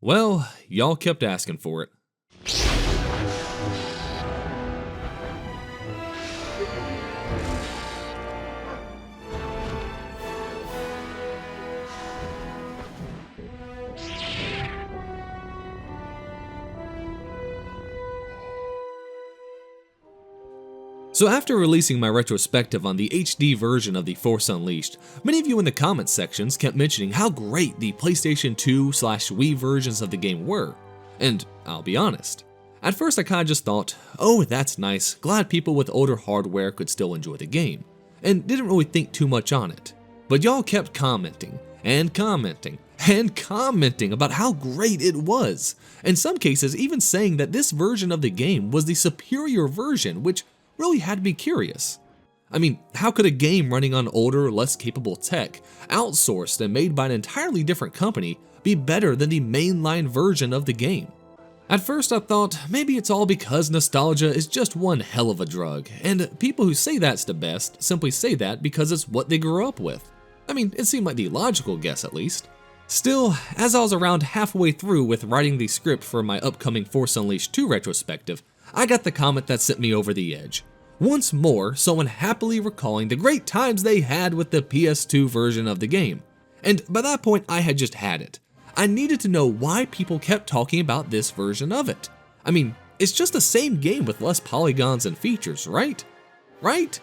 Well, y'all kept asking for it. So after releasing my retrospective on the HD version of The Force Unleashed, many of you in the comments sections kept mentioning how great the PlayStation 2/Wii versions of the game were. And I'll be honest, at first I kinda just thought, oh that's nice, glad people with older hardware could still enjoy the game, and didn't really think too much on it. But y'all kept commenting, and commenting, and commenting about how great it was, in some cases even saying that this version of the game was the superior version, which really had me curious. I mean, how could a game running on older, less capable tech, outsourced and made by an entirely different company, be better than the mainline version of the game? At first I thought maybe it's all because nostalgia is just one hell of a drug, and people who say that's the best simply say that because it's what they grew up with. I mean, it seemed like the logical guess at least. Still, as I was around halfway through with writing the script for my upcoming Force Unleashed 2 retrospective, I got the comment that sent me over the edge. Once more, someone happily recalling the great times they had with the PS2 version of the game. And by that point, I had just had it. I needed to know why people kept talking about this version of it. I mean, it's just the same game with less polygons and features, right? Right?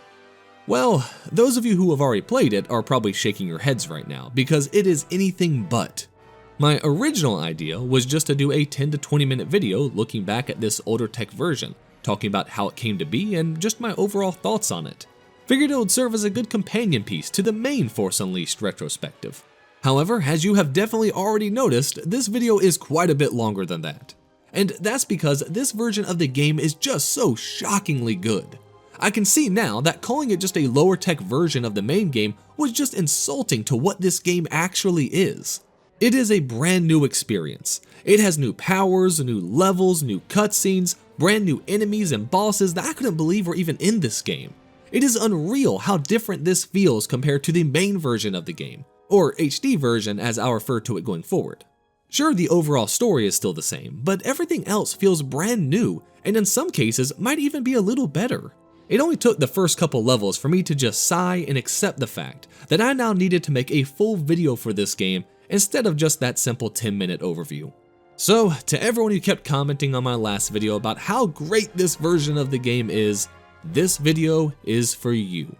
Well, those of you who have already played it are probably shaking your heads right now, because it is anything but. My original idea was just to do a 10 to 20 minute video looking back at this older tech version, talking about how it came to be and just my overall thoughts on it. Figured it would serve as a good companion piece to the main Force Unleashed retrospective. However, as you have definitely already noticed, this video is quite a bit longer than that. And that's because this version of the game is just so shockingly good. I can see now that calling it just a lower tech version of the main game was just insulting to what this game actually is. It is a brand new experience. It has new powers, new levels, new cutscenes, brand new enemies and bosses that I couldn't believe were even in this game. It is unreal how different this feels compared to the main version of the game, or HD version as I'll refer to it going forward. Sure, the overall story is still the same, but everything else feels brand new and in some cases might even be a little better. It only took the first couple levels for me to just sigh and accept the fact that I now needed to make a full video for this game instead of just that simple 10-minute overview. So, to everyone who kept commenting on my last video about how great this version of the game is, this video is for you.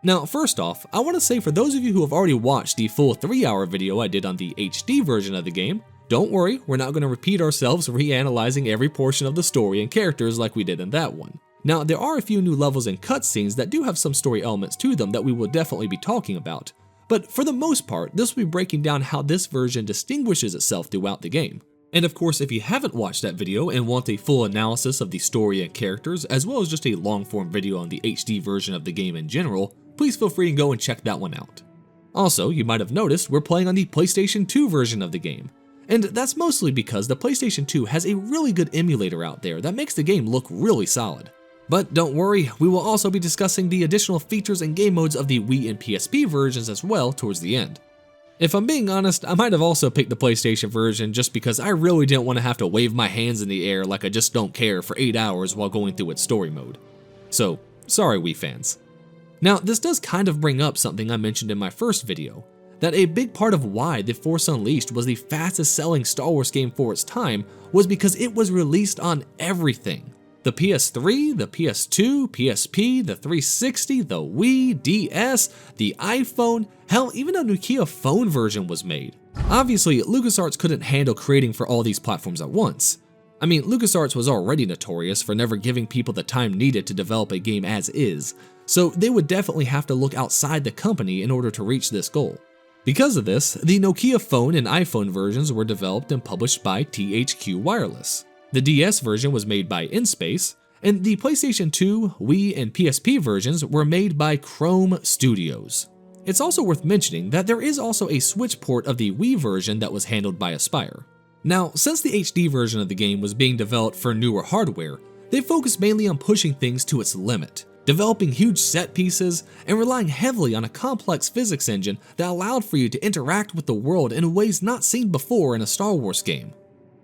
Now, first off, I want to say for those of you who have already watched the full 3-hour video I did on the HD version of the game, don't worry, we're not going to repeat ourselves reanalyzing every portion of the story and characters like we did in that one. Now, there are a few new levels and cutscenes that do have some story elements to them that we will definitely be talking about. But for the most part, this will be breaking down how this version distinguishes itself throughout the game. And of course, if you haven't watched that video and want a full analysis of the story and characters, as well as just a long-form video on the HD version of the game in general, please feel free to go and check that one out. Also, you might have noticed we're playing on the PlayStation 2 version of the game. And that's mostly because the PlayStation 2 has a really good emulator out there that makes the game look really solid. But don't worry, we will also be discussing the additional features and game modes of the Wii and PSP versions as well towards the end. If I'm being honest, I might have also picked the PlayStation version just because I really didn't want to have to wave my hands in the air like I just don't care for 8 hours while going through its story mode. So, sorry Wii fans. Now, this does kind of bring up something I mentioned in my first video, that a big part of why The Force Unleashed was the fastest selling Star Wars game for its time was because it was released on everything. The PS3, the PS2, PSP, the 360, the Wii, DS, the iPhone, hell, even a Nokia phone version was made. Obviously, LucasArts couldn't handle creating for all these platforms at once. I mean, LucasArts was already notorious for never giving people the time needed to develop a game as is, so they would definitely have to look outside the company in order to reach this goal. Because of this, the Nokia phone and iPhone versions were developed and published by THQ Wireless. The DS version was made by InSpace, and the PlayStation 2, Wii, and PSP versions were made by Chrome Studios. It's also worth mentioning that there is also a Switch port of the Wii version that was handled by Aspyr. Now, since the HD version of the game was being developed for newer hardware, they focused mainly on pushing things to its limit, developing huge set pieces, and relying heavily on a complex physics engine that allowed for you to interact with the world in ways not seen before in a Star Wars game.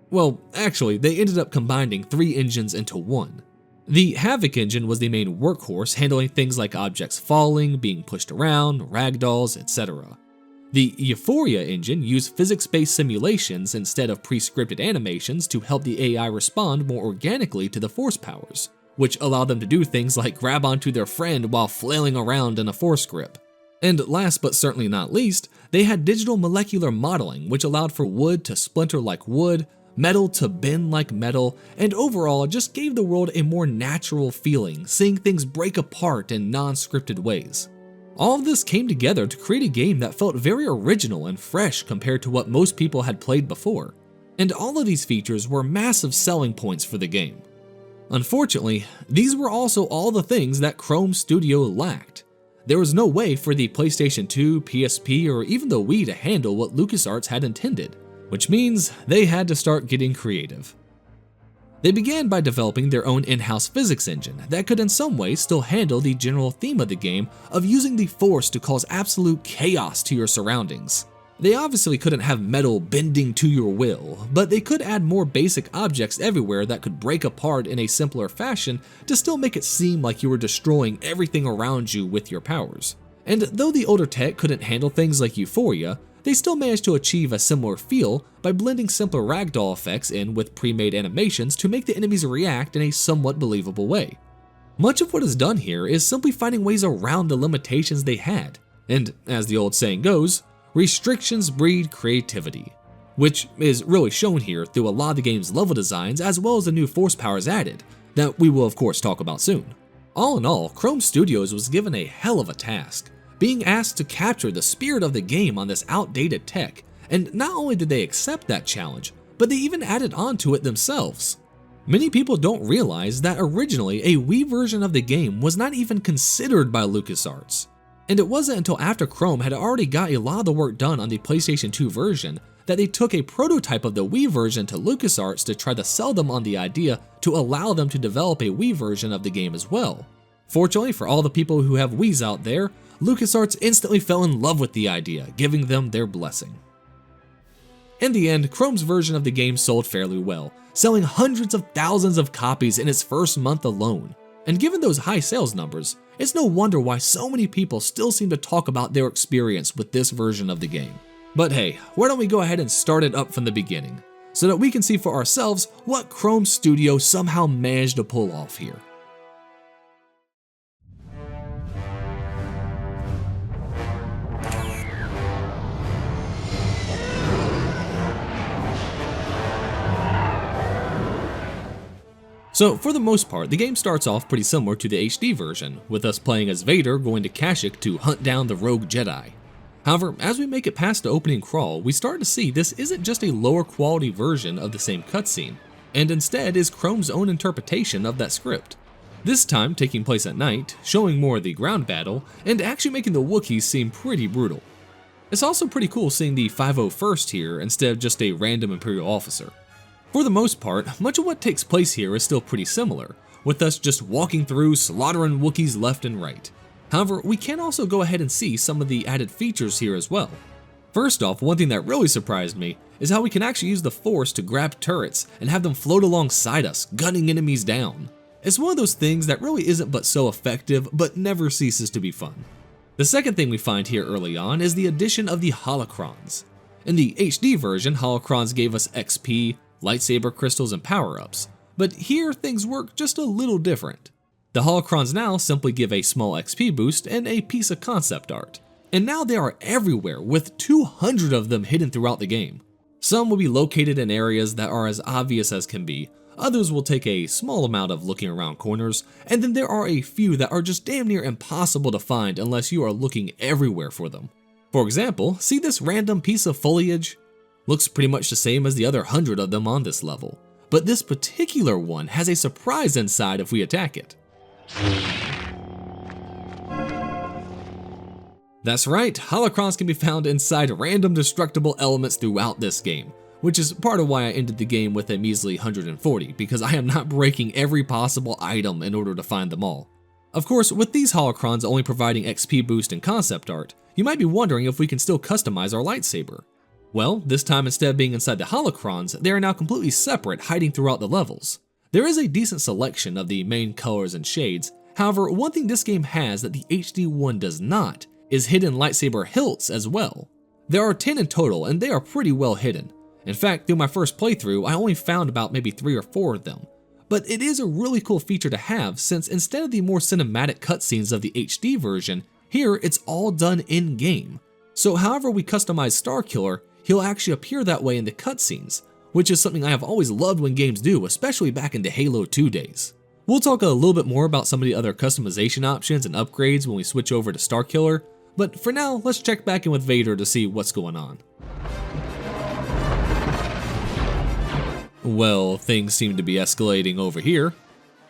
Well, actually, they ended up combining 3 engines into one. The Havoc engine was the main workhorse, handling things like objects falling, being pushed around, ragdolls, etc. The Euphoria engine used physics-based simulations instead of pre-scripted animations to help the AI respond more organically to the force powers, which allowed them to do things like grab onto their friend while flailing around in a force grip. And last but certainly not least, they had digital molecular modeling, which allowed for wood to splinter like wood, metal to bend like metal, and overall just gave the world a more natural feeling, seeing things break apart in non-scripted ways. All of this came together to create a game that felt very original and fresh compared to what most people had played before, and all of these features were massive selling points for the game. Unfortunately, these were also all the things that Chrome Studio lacked. There was no way for the PlayStation 2, PSP, or even the Wii to handle what LucasArts had intended, which means they had to start getting creative. They began by developing their own in-house physics engine that could in some ways still handle the general theme of the game of using the Force to cause absolute chaos to your surroundings. They obviously couldn't have metal bending to your will, but they could add more basic objects everywhere that could break apart in a simpler fashion to still make it seem like you were destroying everything around you with your powers. And though the older tech couldn't handle things like Euphoria, they still managed to achieve a similar feel by blending simpler ragdoll effects in with pre-made animations to make the enemies react in a somewhat believable way. Much of what is done here is simply finding ways around the limitations they had, and as the old saying goes, restrictions breed creativity, which is really shown here through a lot of the game's level designs as well as the new force powers added, that we will of course talk about soon. All in all, Chrome Studios was given a hell of a task, being asked to capture the spirit of the game on this outdated tech, and not only did they accept that challenge, but they even added on to it themselves. Many people don't realize that originally a Wii version of the game was not even considered by LucasArts, and it wasn't until after Chrome had already got a lot of the work done on the PlayStation 2 version that they took a prototype of the Wii version to LucasArts to try to sell them on the idea to allow them to develop a Wii version of the game as well. Fortunately for all the people who have Wiis out there, LucasArts instantly fell in love with the idea, giving them their blessing. In the end, Chrome's version of the game sold fairly well, selling hundreds of thousands of copies in its first month alone. And given those high sales numbers, it's no wonder why so many people still seem to talk about their experience with this version of the game. But hey, why don't we go ahead and start it up from the beginning, so that we can see for ourselves what Chrome Studio somehow managed to pull off here. So for the most part, the game starts off pretty similar to the HD version, with us playing as Vader going to Kashyyyk to hunt down the rogue Jedi. However, as we make it past the opening crawl, we start to see this isn't just a lower quality version of the same cutscene, and instead is Chrome's own interpretation of that script. This time taking place at night, showing more of the ground battle, and actually making the Wookiees seem pretty brutal. It's also pretty cool seeing the 501st here instead of just a random Imperial officer. For the most part, much of what takes place here is still pretty similar, with us just walking through slaughtering Wookiees left and right. However, we can also go ahead and see some of the added features here as well. First off, one thing that really surprised me is how we can actually use the Force to grab turrets and have them float alongside us, gunning enemies down. It's one of those things that really isn't but so effective, but never ceases to be fun. The second thing we find here early on is the addition of the holocrons. In the HD version, holocrons gave us XP, lightsaber crystals, and power-ups, but here things work just a little different. The holocrons now simply give a small XP boost and a piece of concept art, and now they are everywhere with 200 of them hidden throughout the game. Some will be located in areas that are as obvious as can be, others will take a small amount of looking around corners, and then there are a few that are just damn near impossible to find unless you are looking everywhere for them. For example, see this random piece of foliage? Looks pretty much the same as the other 100 of them on this level, but this particular one has a surprise inside if we attack it. That's right, holocrons can be found inside random destructible elements throughout this game, which is part of why I ended the game with a measly 140, because I am not breaking every possible item in order to find them all. Of course, with these holocrons only providing XP boost and concept art, you might be wondering if we can still customize our lightsaber. Well, this time instead of being inside the holocrons, they are now completely separate, hiding throughout the levels. There is a decent selection of the main colors and shades. However, one thing this game has that the HD one does not is hidden lightsaber hilts as well. There are 10 in total, and they are pretty well hidden. In fact, through my first playthrough, I only found about maybe 3 or 4 of them. But it is a really cool feature to have, since instead of the more cinematic cutscenes of the HD version, here it's all done in-game. So however we customize Starkiller, he'll actually appear that way in the cutscenes, which is something I have always loved when games do, especially back in the Halo 2 days. We'll talk a little bit more about some of the other customization options and upgrades when we switch over to Starkiller, but for now, let's check back in with Vader to see what's going on. Well, things seem to be escalating over here.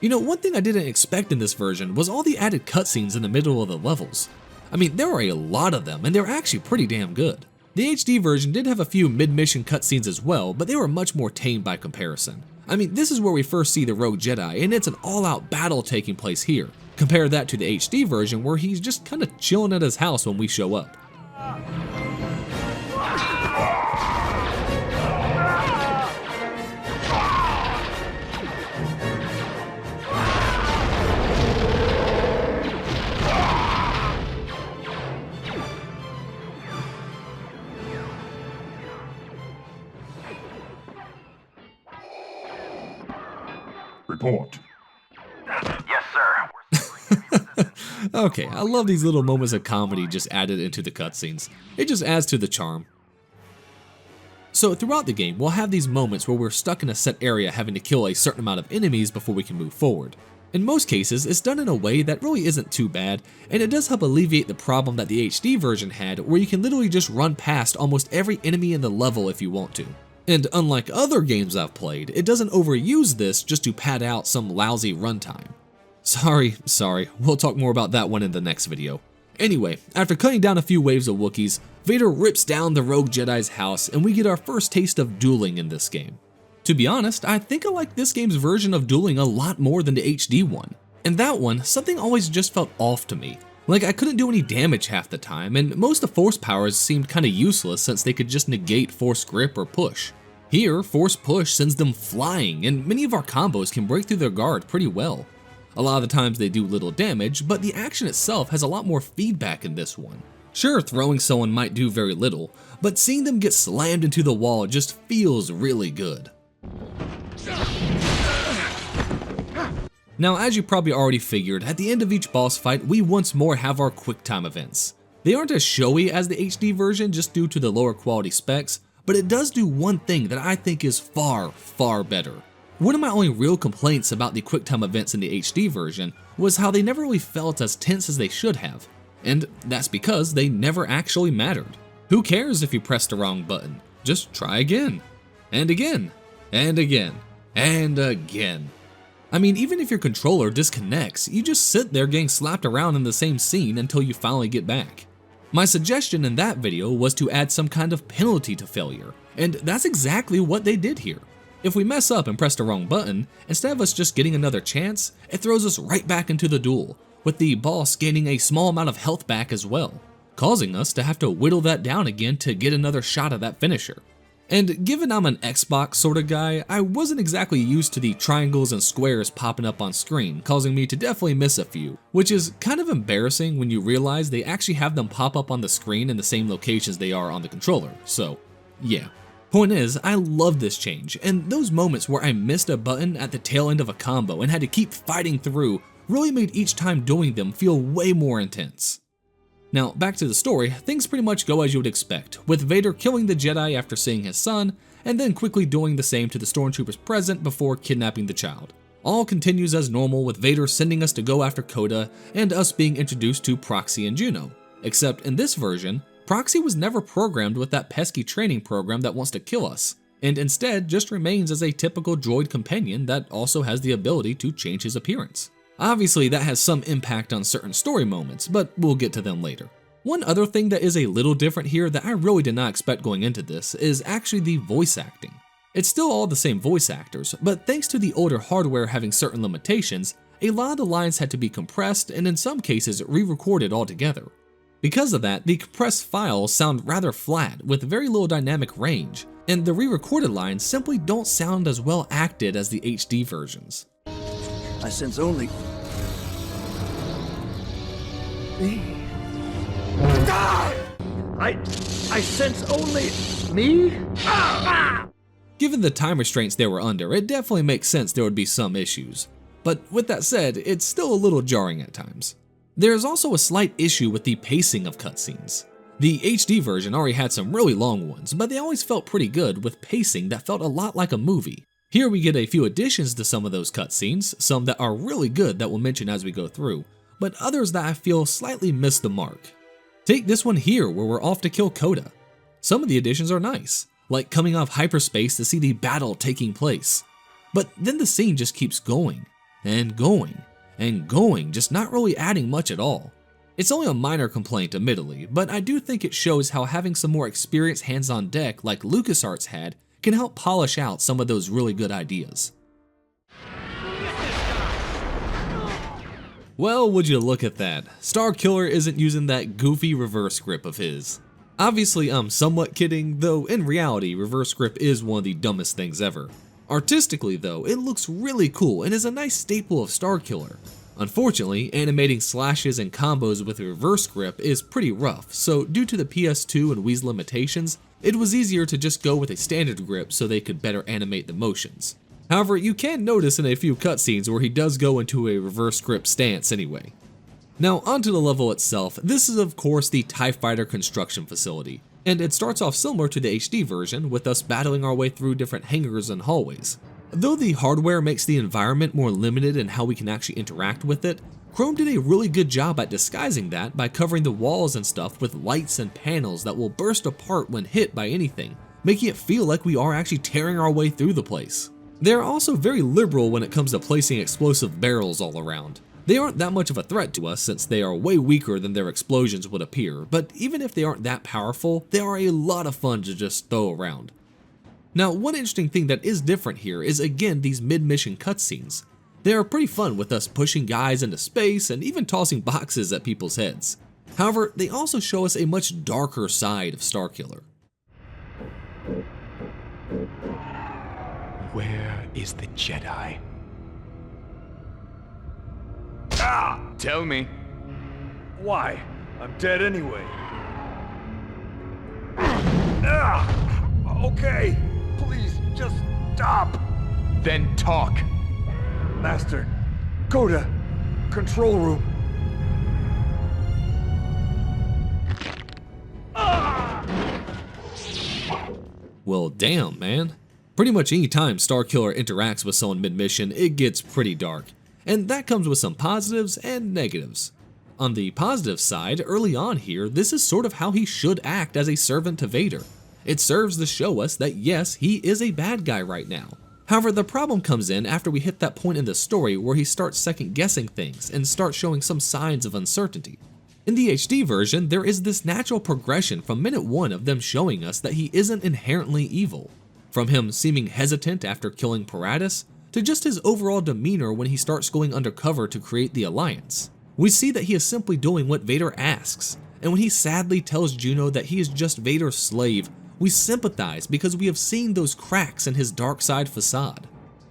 You know, one thing I didn't expect in this version was all the added cutscenes in the middle of the levels. I mean, there are a lot of them, and they're actually pretty damn good. The HD version did have a few mid-mission cutscenes as well, but they were much more tame by comparison. I mean, this is where we first see the Rogue Jedi, and it's an all-out battle taking place here. Compare that to the HD version where he's just kinda chilling at his house when we show up. Report. Yes, sir. Okay, I love these little moments of comedy just added into the cutscenes. It just adds to the charm. So throughout the game, we'll have these moments where we're stuck in a set area having to kill a certain amount of enemies before we can move forward. In most cases, it's done in a way that really isn't too bad, and it does help alleviate the problem that the HD version had, where you can literally just run past almost every enemy in the level if you want to. And unlike other games I've played, it doesn't overuse this just to pad out some lousy runtime. Sorry, we'll talk more about that one in the next video. Anyway, after cutting down a few waves of Wookiees, Vader rips down the Rogue Jedi's house and we get our first taste of dueling in this game. To be honest, I think I like this game's version of dueling a lot more than the HD one. In that one, something always just felt off to me. Like I couldn't do any damage half the time, and most of Force powers seemed kinda useless since they could just negate Force grip or push. Here, Force push sends them flying, and many of our combos can break through their guard pretty well. A lot of the times they do little damage, but the action itself has a lot more feedback in this one. Sure, throwing someone might do very little, but seeing them get slammed into the wall just feels really good. Now, as you probably already figured, at the end of each boss fight, we once more have our QuickTime events. They aren't as showy as the HD version just due to the lower quality specs, but it does do one thing that I think is far better. One of my only real complaints about the QuickTime events in the HD version was how they never really felt as tense as they should have, and that's because they never actually mattered. Who cares if you press the wrong button? Just try again, and again, and again, and again. I mean, even if your controller disconnects, you just sit there getting slapped around in the same scene until you finally get back. My suggestion in that video was to add some kind of penalty to failure, and that's exactly what they did here. If we mess up and press the wrong button, instead of us just getting another chance, it throws us right back into the duel, with the boss gaining a small amount of health back as well, causing us to have to whittle that down again to get another shot at that finisher. And given I'm an Xbox sort of guy, I wasn't exactly used to the triangles and squares popping up on screen, causing me to definitely miss a few, which is kind of embarrassing when you realize they actually have them pop up on the screen in the same locations they are on the controller, so yeah. Point is, I love this change, and those moments where I missed a button at the tail end of a combo and had to keep fighting through really made each time doing them feel way more intense. Now, back to the story, things pretty much go as you would expect, with Vader killing the Jedi after seeing his son, and then quickly doing the same to the stormtroopers present before kidnapping the child. All continues as normal, with Vader sending us to go after Coda, and us being introduced to Proxy and Juno. Except in this version, Proxy was never programmed with that pesky training program that wants to kill us, and instead just remains as a typical droid companion that also has the ability to change his appearance. Obviously, that has some impact on certain story moments, but we'll get to them later. One other thing that is a little different here that I really did not expect going into this is actually the voice acting. It's still all the same voice actors, but thanks to the older hardware having certain limitations, a lot of the lines had to be compressed and in some cases re-recorded altogether. Because of that, the compressed files sound rather flat with very little dynamic range, and the re-recorded lines simply don't sound as well acted as the HD versions. I sense only me. I sense only me? Given the time restraints they were under, it definitely makes sense there would be some issues. But with that said, it's still a little jarring at times. There is also a slight issue with the pacing of cutscenes. The HD version already had some really long ones, but they always felt pretty good with pacing that felt a lot like a movie. Here we get a few additions to some of those cutscenes, some that are really good that we'll mention as we go through, but others that I feel slightly missed the mark. Take this one here where we're off to kill Coda. Some of the additions are nice, like coming off hyperspace to see the battle taking place. But then the scene just keeps going, and going, and going, just not really adding much at all. It's only a minor complaint admittedly, but I do think it shows how having some more experienced hands on deck like LucasArts had can help polish out some of those really good ideas. Well, would you look at that, Starkiller isn't using that goofy reverse grip of his. Obviously I'm somewhat kidding, though in reality reverse grip is one of the dumbest things ever. Artistically though, it looks really cool and is a nice staple of Starkiller. Unfortunately, animating slashes and combos with a reverse grip is pretty rough, so due to the PS2 and Wii's limitations, it was easier to just go with a standard grip so they could better animate the motions. However, you can notice in a few cutscenes where he does go into a reverse grip stance anyway. Now onto the level itself, this is of course the TIE Fighter construction facility, and it starts off similar to the HD version with us battling our way through different hangars and hallways. Though the hardware makes the environment more limited in how we can actually interact with it, Chrome did a really good job at disguising that by covering the walls and stuff with lights and panels that will burst apart when hit by anything, making it feel like we are actually tearing our way through the place. They are also very liberal when it comes to placing explosive barrels all around. They aren't that much of a threat to us since they are way weaker than their explosions would appear, but even if they aren't that powerful, they are a lot of fun to just throw around. Now, one interesting thing that is different here is again these mid-mission cutscenes. They are pretty fun with us pushing guys into space and even tossing boxes at people's heads. However, they also show us a much darker side of Starkiller. Where is the Jedi? Tell me. Why? I'm dead anyway. Okay, please just stop. Then talk. Master, Coda, control room. Well, damn, man. Pretty much any time Starkiller interacts with someone mid-mission, it gets pretty dark. And that comes with some positives and negatives. On the positive side, early on here, this is sort of how he should act as a servant to Vader. It serves to show us that yes, he is a bad guy right now. However, the problem comes in after we hit that point in the story where he starts second-guessing things and starts showing some signs of uncertainty. In the HD version, there is this natural progression from minute one of them showing us that he isn't inherently evil. From him seeming hesitant after killing Paratus, to just his overall demeanor when he starts going undercover to create the Alliance. We see that he is simply doing what Vader asks, and when he sadly tells Juno that he is just Vader's slave, we sympathize because we have seen those cracks in his dark side facade.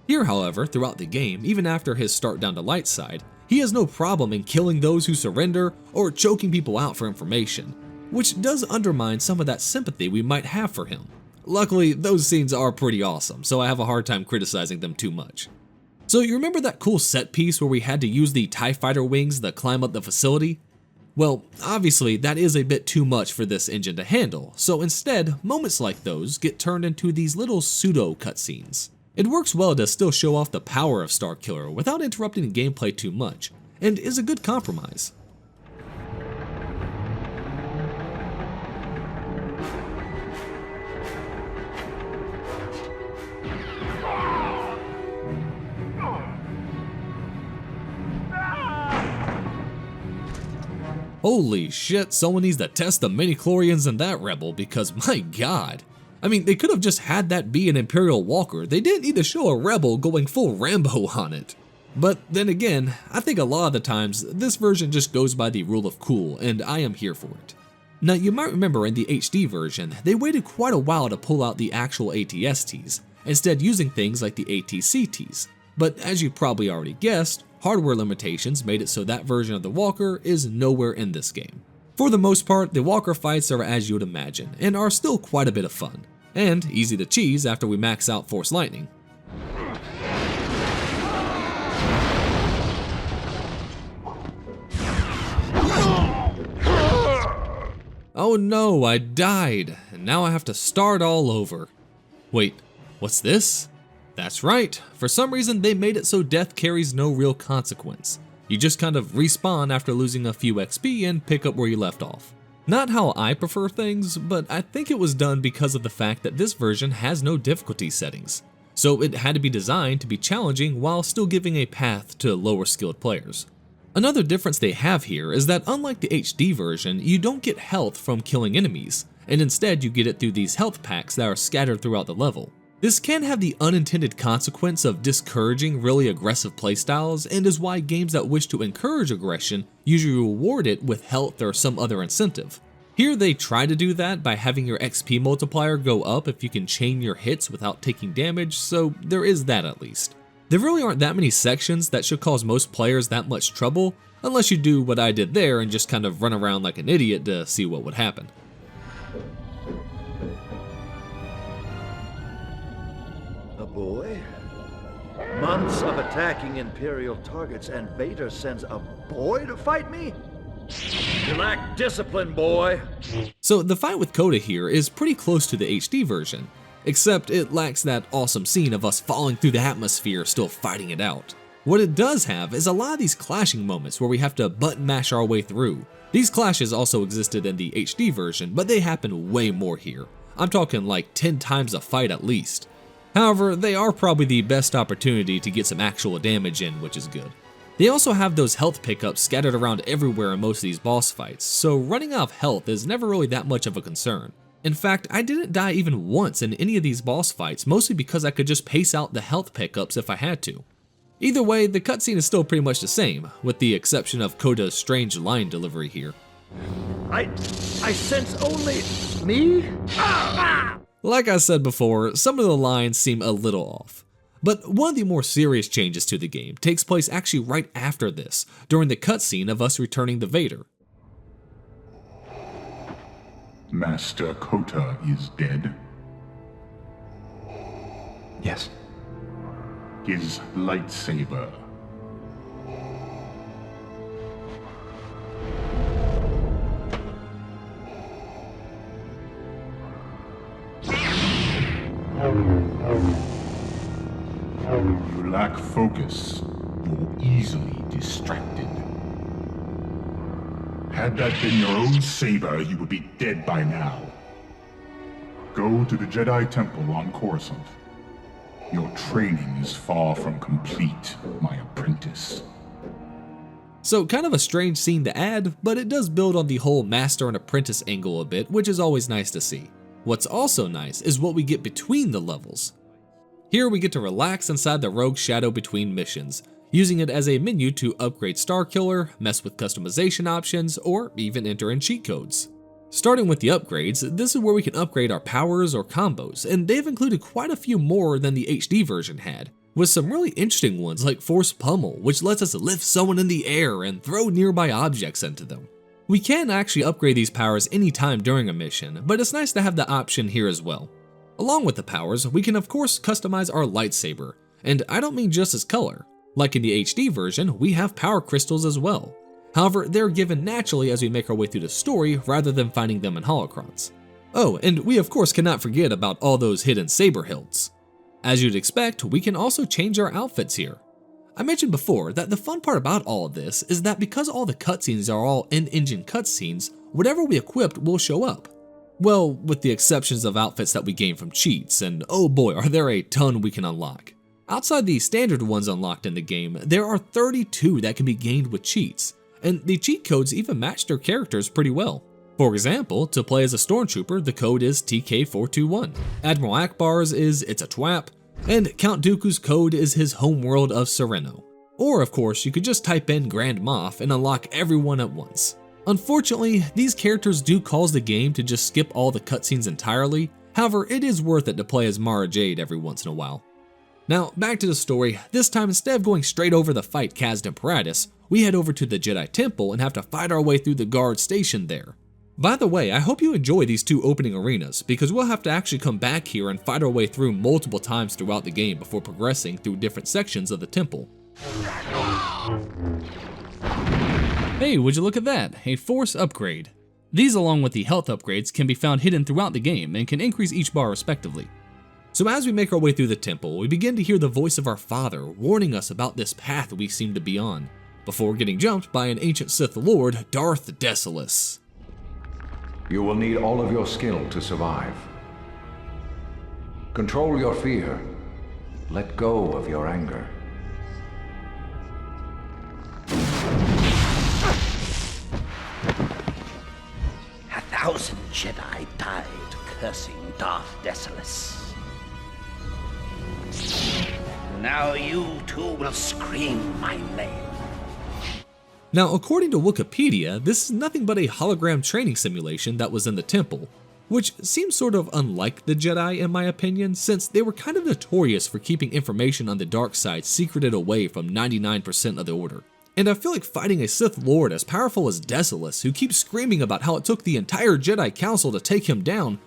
Here, however, throughout the game, even after his start down to light side, he has no problem in killing those who surrender or choking people out for information, which does undermine some of that sympathy we might have for him. Luckily, those scenes are pretty awesome, so I have a hard time criticizing them too much. So you remember that cool set piece where we had to use the TIE Fighter wings to climb up the facility? Well, obviously that is a bit too much for this engine to handle, so instead, moments like those get turned into these little pseudo cutscenes. It works well to still show off the power of Starkiller without interrupting the gameplay too much, and is a good compromise. Holy shit, someone needs to test the midi-chlorians in that rebel because my god. I mean, they could have just had that be an Imperial Walker. They didn't need to show a rebel going full Rambo on it. But then again, I think a lot of the times this version just goes by the rule of cool, and I am here for it. Now you might remember in the HD version, they waited quite a while to pull out the actual ATSTs, instead using things like the ATCTs. But as you probably already guessed, hardware limitations made it so that version of the walker is nowhere in this game. For the most part, the walker fights are as you would imagine, and are still quite a bit of fun, and easy to cheese after we max out Force Lightning. Oh no, I died, and now I have to start all over. Wait, what's this? That's right, for some reason they made it so death carries no real consequence. You just kind of respawn after losing a few XP and pick up where you left off. Not how I prefer things, but I think it was done because of the fact that this version has no difficulty settings. So it had to be designed to be challenging while still giving a path to lower skilled players. Another difference they have here is that unlike the HD version, you don't get health from killing enemies, and instead you get it through these health packs that are scattered throughout the level. This can have the unintended consequence of discouraging really aggressive playstyles, and is why games that wish to encourage aggression usually reward it with health or some other incentive. Here they try to do that by having your XP multiplier go up if you can chain your hits without taking damage, so there is that at least. There really aren't that many sections that should cause most players that much trouble, unless you do what I did there and just kind of run around like an idiot to see what would happen. A boy? Months of attacking Imperial targets and Vader sends a boy to fight me? You lack discipline, boy. So the fight with Coda here is pretty close to the HD version, except it lacks that awesome scene of us falling through the atmosphere still fighting it out. What it does have is a lot of these clashing moments where we have to button mash our way through. These clashes also existed in the HD version, but they happen way more here. I'm talking like 10 times a fight at least. However, they are probably the best opportunity to get some actual damage in, which is good. They also have those health pickups scattered around everywhere in most of these boss fights, so running out of health is never really that much of a concern. In fact, I didn't die even once in any of these boss fights, mostly because I could just pace out the health pickups if I had to. Either way, the cutscene is still pretty much the same, with the exception of Coda's strange line delivery here. I sense only me? Like I said before, some of the lines seem a little off. But one of the more serious changes to the game takes place actually right after this, during the cutscene of us returning the Vader. Master Kota is dead. Yes. His lightsaber. You lack focus. You're easily distracted. Had that been your own saber, you would be dead by now. Go to the Jedi Temple on Coruscant. Your training is far from complete, my apprentice. So kind of a strange scene to add, but it does build on the whole master and apprentice angle a bit, which is always nice to see. What's also nice is what we get between the levels. Here we get to relax inside the Rogue Shadow between missions, using it as a menu to upgrade Starkiller, mess with customization options, or even enter in cheat codes. Starting with the upgrades, this is where we can upgrade our powers or combos, and they've included quite a few more than the HD version had, with some really interesting ones like Force Pummel, which lets us lift someone in the air and throw nearby objects into them. We can actually upgrade these powers anytime during a mission, but it's nice to have the option here as well. Along with the powers, we can of course customize our lightsaber, and I don't mean just its color. Like in the HD version, we have power crystals as well. However, they're given naturally as we make our way through the story rather than finding them in holocrons. Oh, and we of course cannot forget about all those hidden saber hilts. As you'd expect, we can also change our outfits here. I mentioned before that the fun part about all of this is that because all the cutscenes are all in-engine cutscenes, whatever we equipped will show up. Well, with the exceptions of outfits that we gain from cheats, and oh boy are there a ton we can unlock. Outside the standard ones unlocked in the game, there are 32 that can be gained with cheats, and the cheat codes even match their characters pretty well. For example, to play as a stormtrooper, the code is TK421. Admiral Akbar's is It's a Twap, and Count Dooku's code is his homeworld of Sereno. Or of course, you could just type in Grand Moff and unlock everyone at once. Unfortunately, these characters do cause the game to just skip all the cutscenes entirely. However, it is worth it to play as Mara Jade every once in a while. Now, back to the story. This time, instead of going straight over to fight Kazdan Paratus, we head over to the Jedi Temple and have to fight our way through the guard station there. By the way, I hope you enjoy these two opening arenas, because we'll have to actually come back here and fight our way through multiple times throughout the game before progressing through different sections of the temple. Hey, would you look at that? A Force upgrade. These, along with the health upgrades, can be found hidden throughout the game and can increase each bar respectively. So as we make our way through the temple, we begin to hear the voice of our father warning us about this path we seem to be on, before getting jumped by an ancient Sith Lord, Darth Desolus. You will need all of your skill to survive. Control your fear. Let go of your anger. 1,000 Jedi died cursing Darth Desolus. Now you too will scream my name. Now, according to Wikipedia, this is nothing but a hologram training simulation that was in the temple, which seems sort of unlike the Jedi in my opinion, since they were kind of notorious for keeping information on the dark side secreted away from 99% of the Order. And I feel like fighting a Sith Lord as powerful as Desolus, who keeps screaming about how it took the entire Jedi Council to take him down,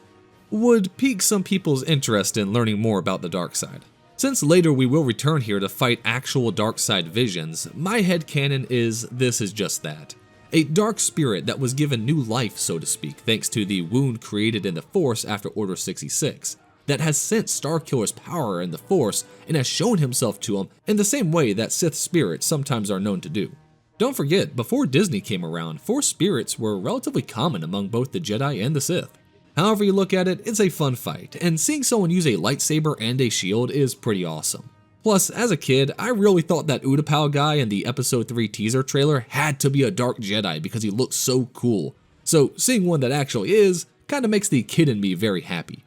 would pique some people's interest in learning more about the dark side. Since later we will return here to fight actual dark side visions, my headcanon is this is just that. A dark spirit that was given new life, so to speak, thanks to the wound created in the Force after Order 66, that has sensed Starkiller's power in the Force and has shown himself to him in the same way that Sith spirits sometimes are known to do. Don't forget, before Disney came around, Force spirits were relatively common among both the Jedi and the Sith. However you look at it, it's a fun fight, and seeing someone use a lightsaber and a shield is pretty awesome. Plus, as a kid, I really thought that Utapau guy in the Episode 3 teaser trailer had to be a Dark Jedi because he looked so cool. So seeing one that actually is, kinda makes the kid in me very happy.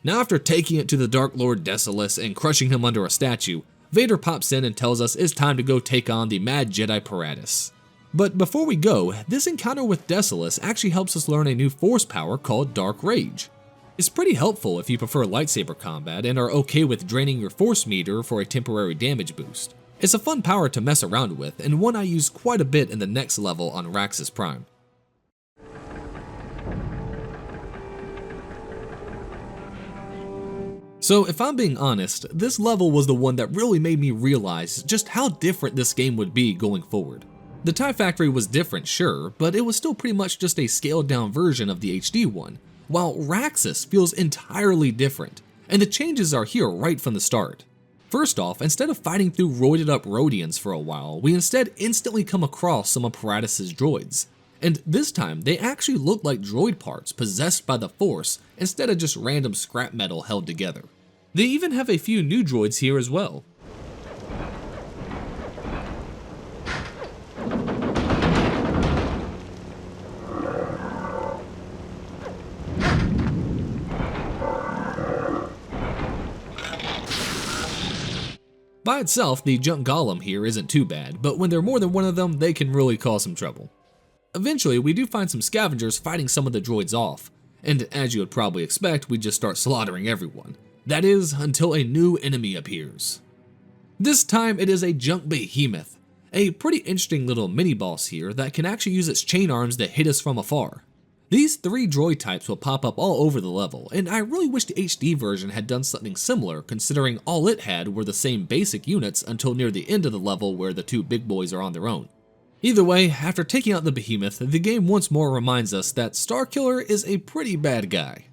Now after taking it to the Dark Lord Desolus and crushing him under a statue, Vader pops in and tells us it's time to go take on the Mad Jedi Paratus. But before we go, this encounter with Desolus actually helps us learn a new Force power called Dark Rage. It's pretty helpful if you prefer lightsaber combat and are okay with draining your Force meter for a temporary damage boost. It's a fun power to mess around with, and one I use quite a bit in the next level on Raxus Prime. So if I'm being honest, this level was the one that really made me realize just how different this game would be going forward. The TIE Factory was different, sure, but it was still pretty much just a scaled down version of the HD one, while Raxus feels entirely different, and the changes are here right from the start. First off, instead of fighting through roided up Rodians for a while, we instead instantly come across some of Paratus' droids. And this time, they actually look like droid parts possessed by the Force instead of just random scrap metal held together. They even have a few new droids here as well. By itself, the junk golem here isn't too bad, but when there are more than one of them, they can really cause some trouble. Eventually, we do find some scavengers fighting some of the droids off, and as you would probably expect, we just start slaughtering everyone. That is, until a new enemy appears. This time it is a junk behemoth, a pretty interesting little mini-boss here that can actually use its chain arms to hit us from afar. These 3 droid types will pop up all over the level, and I really wish the HD version had done something similar, considering all it had were the same basic units until near the end of the level where the 2 big boys are on their own. Either way, after taking out the behemoth, the game once more reminds us that Starkiller is a pretty bad guy.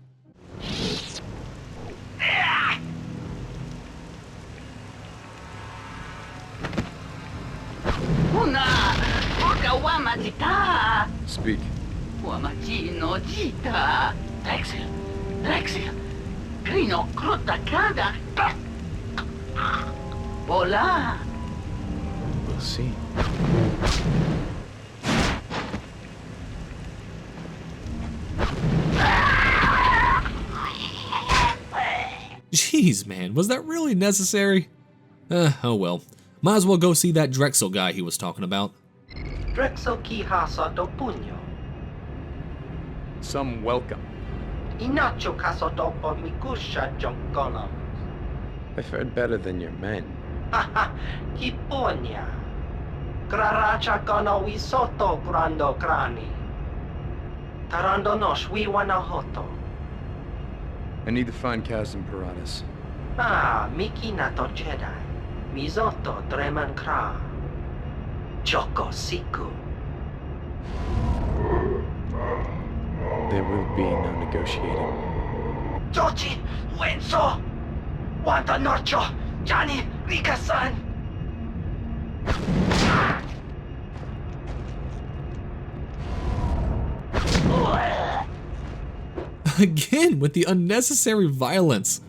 Speak. We'll see. Jeez man, was that really necessary? Oh well. Might as well go see that Drexel guy he was talking about. Drexel ki hasa do punyo. Some welcome. Inacho kaso do po mikusha jonkono. I've heard better than your men. Haha, kiponya. Graracha kono wi soto grando krani. Tarando nos wi wana hoto. I need to find Kazim Paratus. Ah, Miki nato Jedi. Mizoto Dreman Kra. Joko Siku. There will be no negotiating. Jochi, Wenso. Wanta Nocho, Johnny, Rika-san. Again, with the unnecessary violence.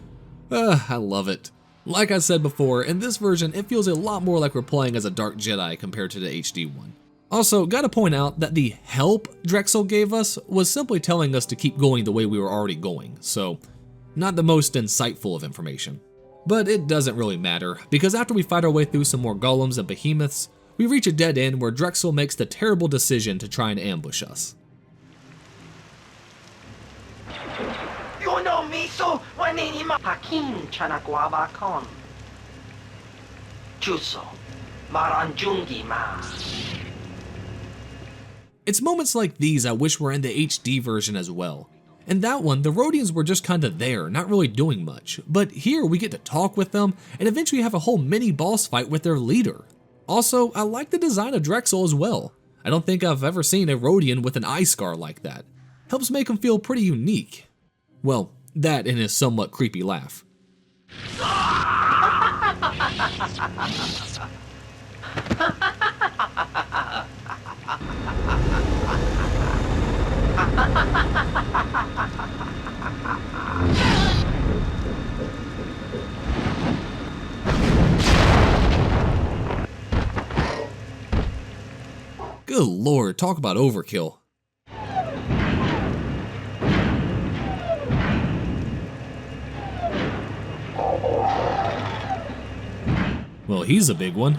I love it. Like I said before, in this version, it feels a lot more like we're playing as a Dark Jedi compared to the HD one. Also, gotta point out that the help Drexel gave us was simply telling us to keep going the way we were already going, so not the most insightful of information. But it doesn't really matter, because after we fight our way through some more golems and behemoths, we reach a dead end where Drexel makes the terrible decision to try and ambush us. You know me so wanini ma Hakin Chanakwa Kon. Chuso. Maranjungi ma. It's moments like these I wish were in the HD version as well. In that one, the Rhodians were just kinda there, not really doing much, but here we get to talk with them and eventually have a whole mini boss fight with their leader. Also, I like the design of Drexel as well. I don't think I've ever seen a Rhodian with an eye scar like that. Helps make him feel pretty unique. Well, that and his somewhat creepy laugh. Good lord, talk about overkill. Well, he's a big one.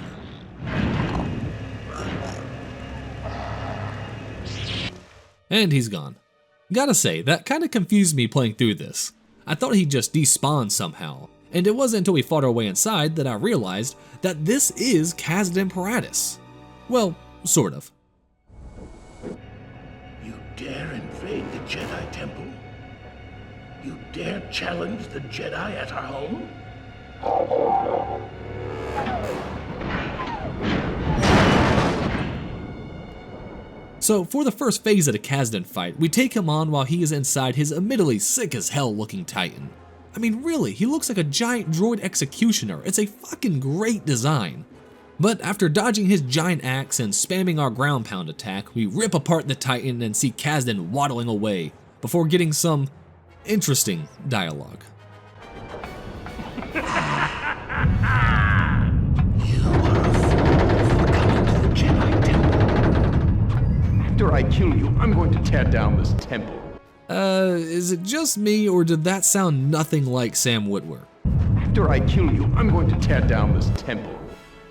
And he's gone. Gotta say, that kinda confused me playing through this. I thought he'd just despawn somehow, and it wasn't until we fought our way inside that I realized that this is Kazdan Paratus. Well, sort of. You dare invade the Jedi Temple? You dare challenge the Jedi at our home? So for the first phase of the Kazdan fight, we take him on while he is inside his admittedly sick as hell looking Titan. I mean really, he looks like a giant droid executioner. It's a fucking great design. But after dodging his giant axe and spamming our ground pound attack, we rip apart the Titan and see Kazdan waddling away before getting some interesting dialogue. After I kill you, I'm going to tear down this temple. Is it just me or did that sound nothing like Sam Witwer? After I kill you, I'm going to tear down this temple.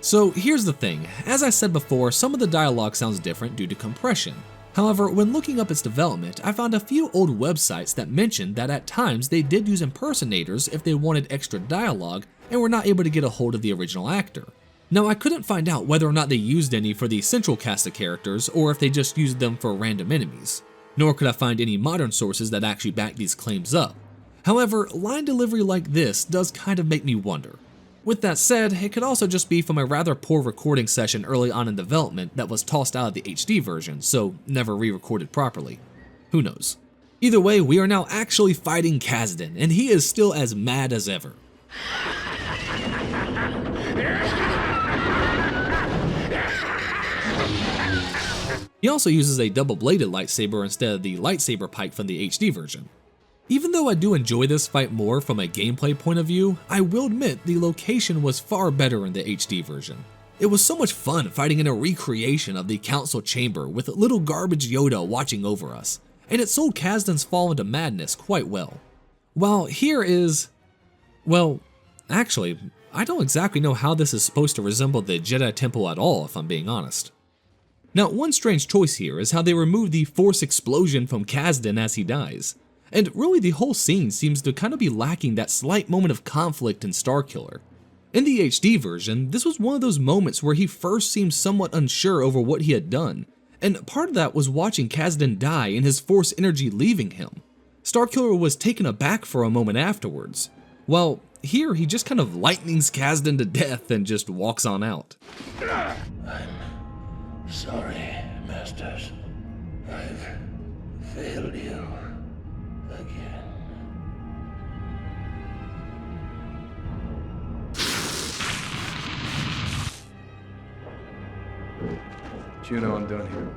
So here's the thing, as I said before, some of the dialogue sounds different due to compression. However, when looking up its development, I found a few old websites that mentioned that at times they did use impersonators if they wanted extra dialogue and were not able to get a hold of the original actor. Now, I couldn't find out whether or not they used any for the central cast of characters or if they just used them for random enemies, nor could I find any modern sources that actually back these claims up. However, line delivery like this does kind of make me wonder. With that said, it could also just be from a rather poor recording session early on in development that was tossed out of the HD version, so never re-recorded properly. Who knows? Either way, we are now actually fighting Kazdan, and he is still as mad as ever. He also uses a double-bladed lightsaber instead of the lightsaber pike from the HD version. Even though I do enjoy this fight more from a gameplay point of view, I will admit the location was far better in the HD version. It was so much fun fighting in a recreation of the council chamber with little garbage Yoda watching over us, and it sold Kazdan's fall into madness quite well. While here is... well, actually, I don't exactly know how this is supposed to resemble the Jedi Temple at all, if I'm being honest. Now, one strange choice here is how they remove the Force explosion from Kasdan as he dies. And really the whole scene seems to kind of be lacking that slight moment of conflict in Starkiller. In the HD version, this was one of those moments where he first seemed somewhat unsure over what he had done, and part of that was watching Kasdan die and his Force energy leaving him. Starkiller was taken aback for a moment afterwards, while here he just kind of lightnings Kasdan to death and just walks on out. I'm sorry, Masters. I've failed you again. Juno, I'm done here.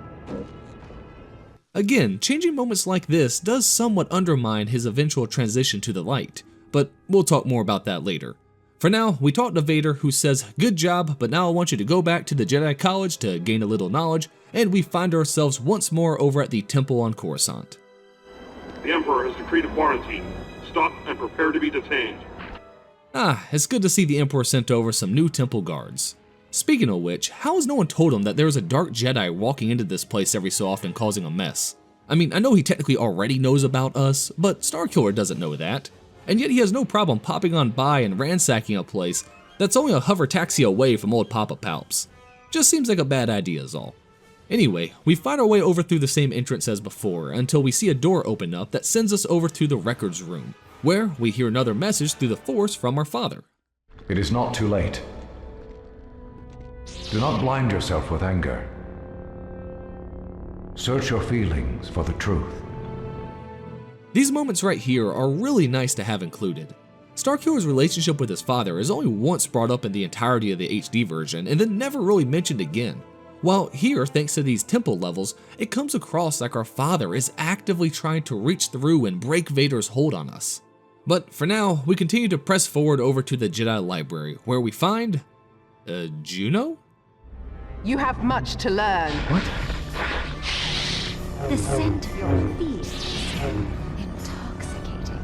Again, changing moments like this does somewhat undermine his eventual transition to the light, but we'll talk more about that later. For now, we talk to Vader, who says, "Good job, but now I want you to go back to the Jedi College to gain a little knowledge," and we find ourselves once more over at the temple on Coruscant. The Emperor has decreed a quarantine. Stop and prepare to be detained. It's good to see the Emperor sent over some new temple guards. Speaking of which, how has no one told him that there is a dark Jedi walking into this place every so often causing a mess? I mean, I know he technically already knows about us, but Starkiller doesn't know that. And yet he has no problem popping on by and ransacking a place that's only a hover taxi away from old Papa Palps. Just seems like a bad idea is all. Anyway, we find our way over through the same entrance as before until we see a door open up that sends us over to the records room, where we hear another message through the Force from our father. It is not too late. Do not blind yourself with anger. Search your feelings for the truth. These moments right here are really nice to have included. Starkiller's relationship with his father is only once brought up in the entirety of the HD version and then never really mentioned again. While here, thanks to these temple levels, it comes across like our father is actively trying to reach through and break Vader's hold on us. But for now, we continue to press forward over to the Jedi Library, where we find... Juno? You have much to learn. What? The scent of your feet is intoxicating.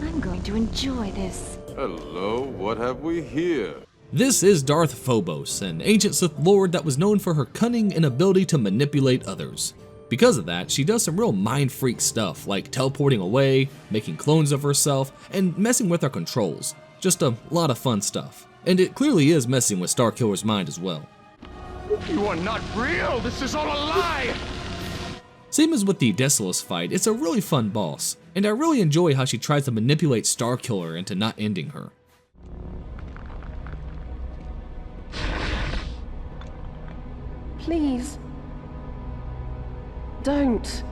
I'm going to enjoy this. Hello, what have we here? This is Darth Phobos, an ancient Sith Lord that was known for her cunning and ability to manipulate others. Because of that, she does some real mind freak stuff, like teleporting away, making clones of herself, and messing with our controls. Just a lot of fun stuff. And it clearly is messing with Starkiller's mind as well. You are not real! This is all a lie! Same as with the Decimus fight, it's a really fun boss, and I really enjoy how she tries to manipulate Starkiller into not ending her. Please. Don't.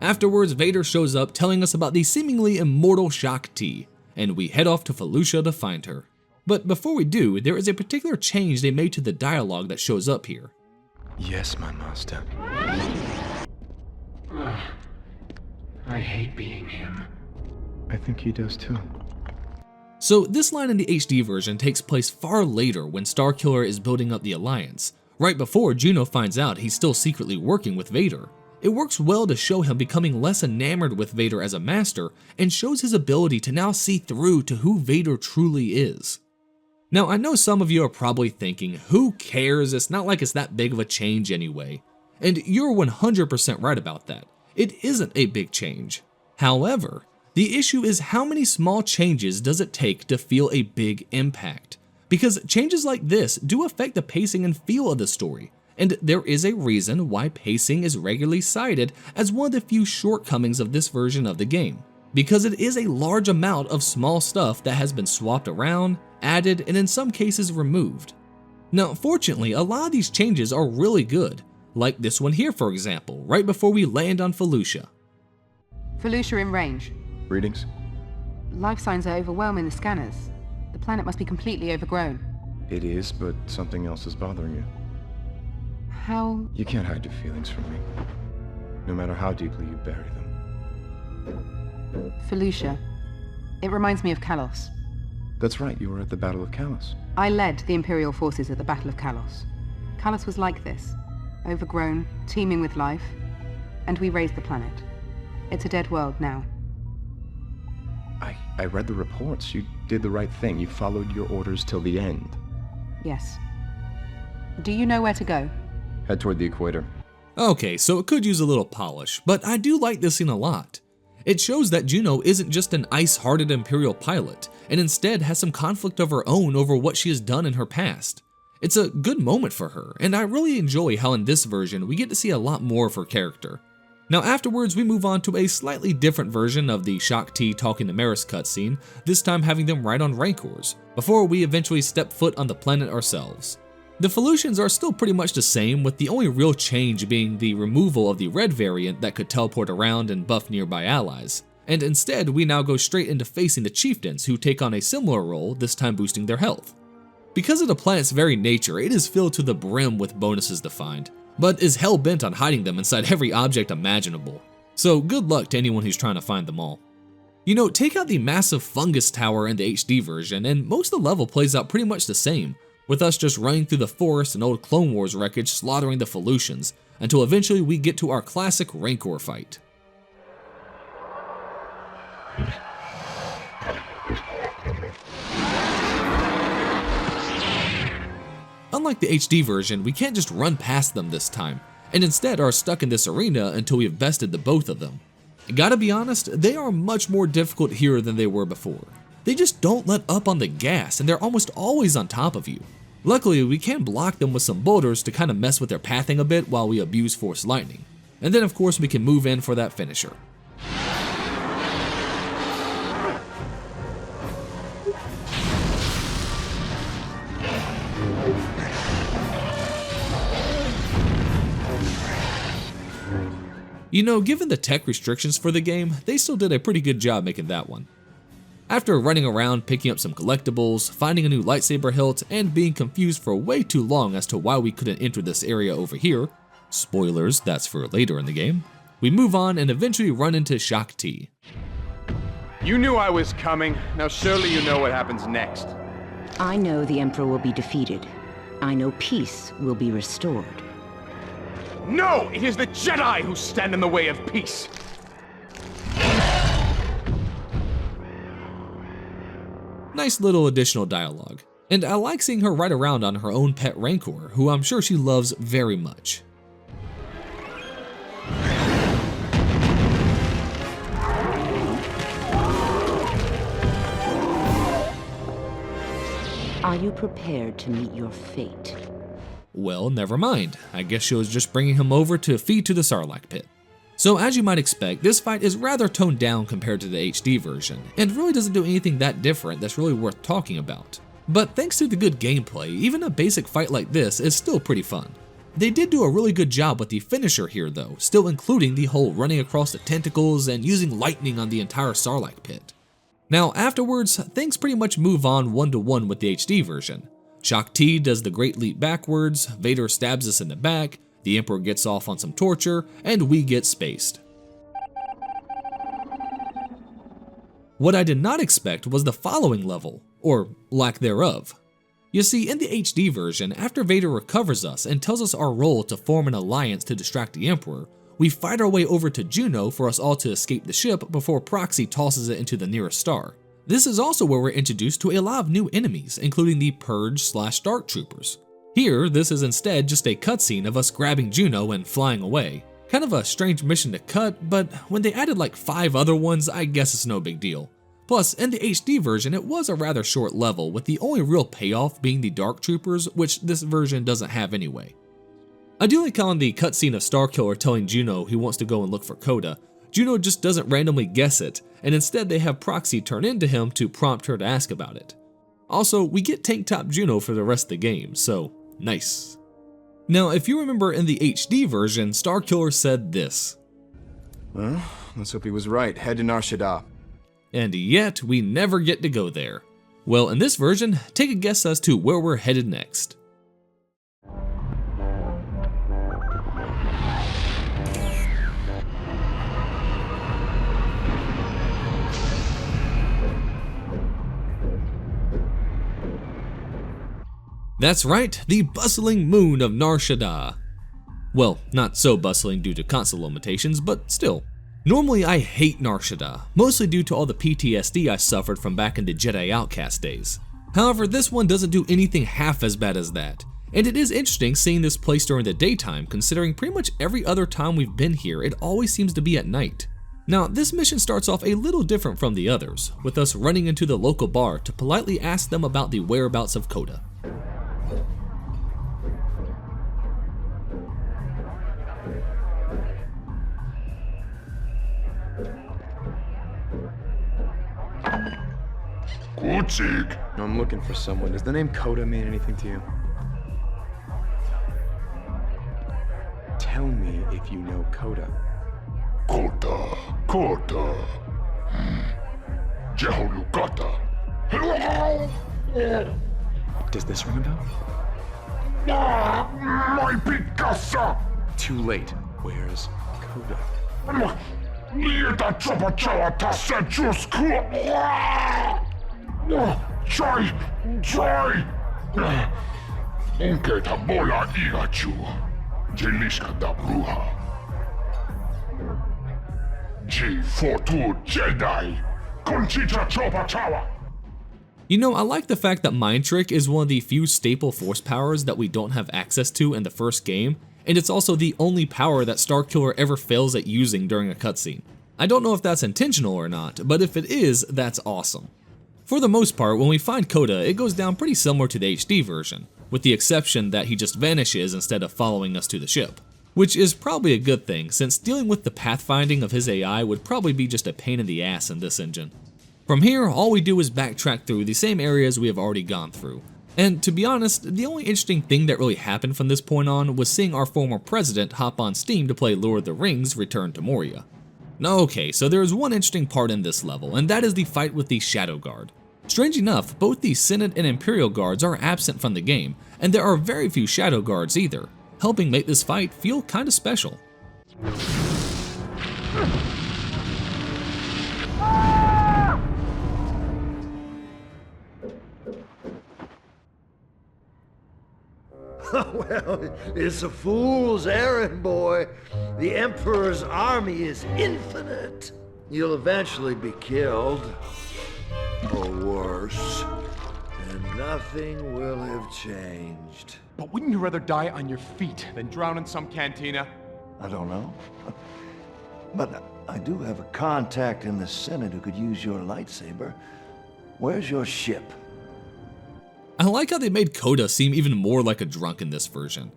Afterwards, Vader shows up telling us about the seemingly immortal Shakti, and we head off to Felucia to find her. But before we do, there is a particular change they made to the dialogue that shows up here. Yes, my master. I hate being him. I think he does too. So this line in the HD version takes place far later when Starkiller is building up the Alliance, right before Juno finds out he's still secretly working with Vader. It works well to show him becoming less enamored with Vader as a master and shows his ability to now see through to who Vader truly is. Now I know some of you are probably thinking, who cares, it's not like it's that big of a change anyway. And you're 100% right about that. It isn't a big change. However, the issue is how many small changes does it take to feel a big impact? Because changes like this do affect the pacing and feel of the story, and there is a reason why pacing is regularly cited as one of the few shortcomings of this version of the game. Because it is a large amount of small stuff that has been swapped around, added, and in some cases removed. Now fortunately, a lot of these changes are really good, like this one here for example, right before we land on Felucia. Felucia in range. Readings? Life signs are overwhelming the scanners. The planet must be completely overgrown. It is, but something else is bothering you. How? You can't hide your feelings from me, no matter how deeply you bury them. Felucia. It reminds me of Kalos. That's right, you were at the Battle of Kalos. I led the Imperial forces at the Battle of Kalos. Callus was like this, overgrown, teeming with life, and we raised the planet. It's a dead world now. I read the reports. You did the right thing. You followed your orders till the end. Yes. Do you know where to go? Head toward the equator. Okay, so it could use a little polish, but I do like this scene a lot. It shows that Juno isn't just an ice-hearted Imperial pilot, and instead has some conflict of her own over what she has done in her past. It's a good moment for her, and I really enjoy how in this version we get to see a lot more of her character. Now afterwards we move on to a slightly different version of the Shaak Ti talking to Maris cutscene, this time having them ride on Rancors, before we eventually step foot on the planet ourselves. The Felucians are still pretty much the same, with the only real change being the removal of the red variant that could teleport around and buff nearby allies. And instead we now go straight into facing the chieftains, who take on a similar role, this time boosting their health. Because of the planet's very nature, it is filled to the brim with bonuses to find, but is hell-bent on hiding them inside every object imaginable. So good luck to anyone who's trying to find them all. You know, take out the massive fungus tower in the HD version, and most of the level plays out pretty much the same, with us just running through the forest and old Clone Wars wreckage slaughtering the Felucians, until eventually we get to our classic Rancor fight. Unlike the HD version, we can't just run past them this time, and instead are stuck in this arena until we've bested the both of them. Gotta be honest, they are much more difficult here than they were before. They just don't let up on the gas, and they're almost always on top of you. Luckily, we can block them with some boulders to kind of mess with their pathing a bit while we abuse Force Lightning. And then of course we can move in for that finisher. You know, given the tech restrictions for the game, they still did a pretty good job making that one. After running around picking up some collectibles, finding a new lightsaber hilt, and being confused for way too long as to why we couldn't enter this area over here, spoilers, that's for later in the game, we move on and eventually run into Shaak Ti. You knew I was coming, now surely you know what happens next. I know the Emperor will be defeated. I know peace will be restored. No! It is the Jedi who stand in the way of peace! Nice little additional dialogue, and I like seeing her ride around on her own pet Rancor, who I'm sure she loves very much. Are you prepared to meet your fate? Well, never mind. I guess she was just bringing him over to feed to the Sarlacc pit. So as you might expect, this fight is rather toned down compared to the HD version, and really doesn't do anything that different that's really worth talking about. But thanks to the good gameplay, even a basic fight like this is still pretty fun. They did do a really good job with the finisher here though, still including the whole running across the tentacles and using lightning on the entire Sarlacc pit. Now afterwards, things pretty much move on one-to-one with the HD version. Shaak Ti does the great leap backwards, Vader stabs us in the back, the Emperor gets off on some torture, and we get spaced. What I did not expect was the following level, or lack thereof. You see, in the HD version, after Vader recovers us and tells us our role to form an alliance to distract the Emperor, we fight our way over to Juno for us all to escape the ship before Proxy tosses it into the nearest star. This is also where we're introduced to a lot of new enemies, including the Purge/Dark Troopers. Here, this is instead just a cutscene of us grabbing Juno and flying away. Kind of a strange mission to cut, but when they added like 5 other ones, I guess it's no big deal. Plus, in the HD version, it was a rather short level, with the only real payoff being the Dark Troopers, which this version doesn't have anyway. I do like how in the cutscene of Starkiller telling Juno he wants to go and look for Coda, Juno just doesn't randomly guess it, and instead they have Proxy turn into him to prompt her to ask about it. Also, we get Tank Top Juno for the rest of the game, so nice. Now, if you remember in the HD version, Starkiller said this. Well, let's hope he was right. Head to Nar Shaddaa. And yet, we never get to go there. Well, in this version, take a guess as to where we're headed next. That's right, the bustling moon of Nar Shaddaa. Well, not so bustling due to console limitations, but still. Normally I hate Nar Shaddaa, mostly due to all the PTSD I suffered from back in the Jedi Outcast days. However, this one doesn't do anything half as bad as that, and it is interesting seeing this place during the daytime, considering pretty much every other time we've been here it always seems to be at night. Now, this mission starts off a little different from the others, with us running into the local bar to politely ask them about the whereabouts of Coda. I'm looking for someone. Does the name Coda mean anything to you? Tell me if you know Coda. Coda. Jeholukata. Does this ring a bell? My Picasso! Too late. Where's Coda? Joy! Unketa bola igachu. Jeliska da bruja. G42 Jedi. Conchita chopa chawa. You know, I like the fact that Mind Trick is one of the few staple force powers that we don't have access to in the first game, and it's also the only power that Starkiller ever fails at using during a cutscene. I don't know if that's intentional or not, but if it is, that's awesome. For the most part, when we find Coda, it goes down pretty similar to the HD version, with the exception that he just vanishes instead of following us to the ship. Which is probably a good thing, since dealing with the pathfinding of his AI would probably be just a pain in the ass in this engine. From here, all we do is backtrack through the same areas we have already gone through. And to be honest, the only interesting thing that really happened from this point on was seeing our former president hop on Steam to play Lord of the Rings Return to Moria. Okay, so there is one interesting part in this level, and that is the fight with the Shadow Guard. Strange enough, both the Senate and Imperial Guards are absent from the game, and there are very few Shadow Guards either, helping make this fight feel kinda special. Well, it's a fool's errand, boy. The Emperor's army is infinite. You'll eventually be killed. Or worse. And nothing will have changed. But wouldn't you rather die on your feet than drown in some cantina? I don't know. But I do have a contact in the Senate who could use your lightsaber. Where's your ship? I like how they made Coda seem even more like a drunk in this version.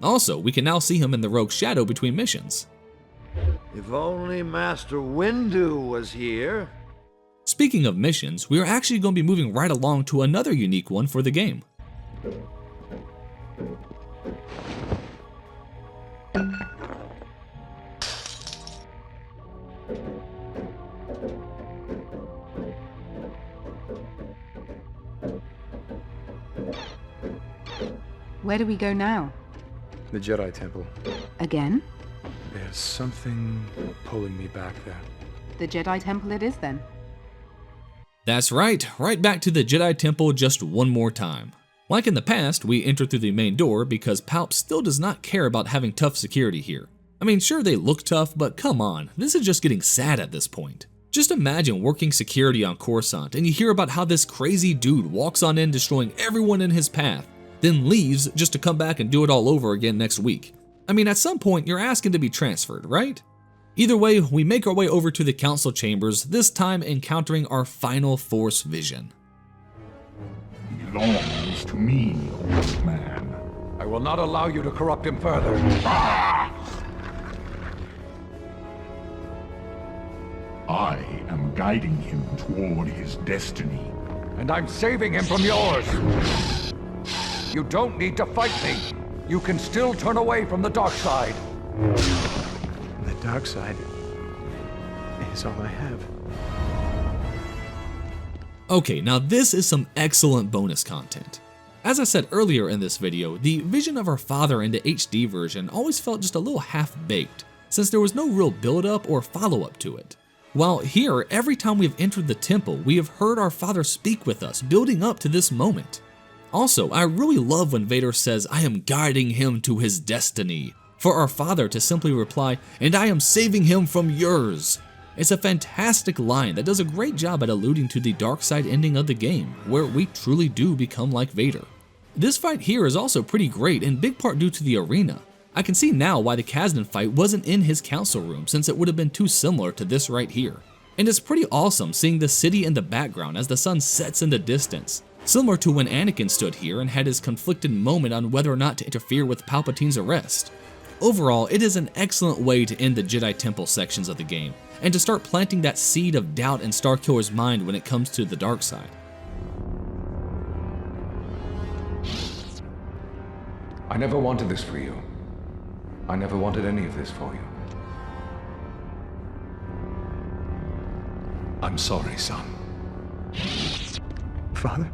Also, we can now see him in the Rogue Shadow between missions. If only Master Windu was here. Speaking of missions, we are actually going to be moving right along to another unique one for the game. Where do we go now? The Jedi Temple. Again? There's something pulling me back there. The Jedi Temple it is then. That's right back to the Jedi Temple just one more time. Like in the past, we enter through the main door because Palp still does not care about having tough security here. I mean, sure they look tough, but come on, this is just getting sad at this point. Just imagine working security on Coruscant and you hear about how this crazy dude walks on in destroying everyone in his path, then leaves just to come back and do it all over again next week. I mean, at some point, you're asking to be transferred, right? Either way, we make our way over to the council chambers, this time encountering our final Force vision. Belongs to me, old man. I will not allow you to corrupt him further. I am guiding him toward his destiny. And I'm saving him from yours. You don't need to fight me. You can still turn away from the dark side. The dark side is all I have. Okay, now this is some excellent bonus content. As I said earlier in this video, the vision of our father in the HD version always felt just a little half-baked, since there was no real build-up or follow-up to it. While here, every time we have entered the temple, we have heard our father speak with us, building up to this moment. Also, I really love when Vader says, "I am guiding him to his destiny," for our father to simply reply, "And I am saving him from yours." It's a fantastic line that does a great job at alluding to the dark side ending of the game, where we truly do become like Vader. This fight here is also pretty great, in big part due to the arena. I can see now why the Kazdan fight wasn't in his council room, since it would have been too similar to this right here. And it's pretty awesome seeing the city in the background as the sun sets in the distance, similar to when Anakin stood here and had his conflicted moment on whether or not to interfere with Palpatine's arrest. Overall, it is an excellent way to end the Jedi Temple sections of the game, and to start planting that seed of doubt in Starkiller's mind when it comes to the dark side. I never wanted this for you. I never wanted any of this for you. I'm sorry, son. Father?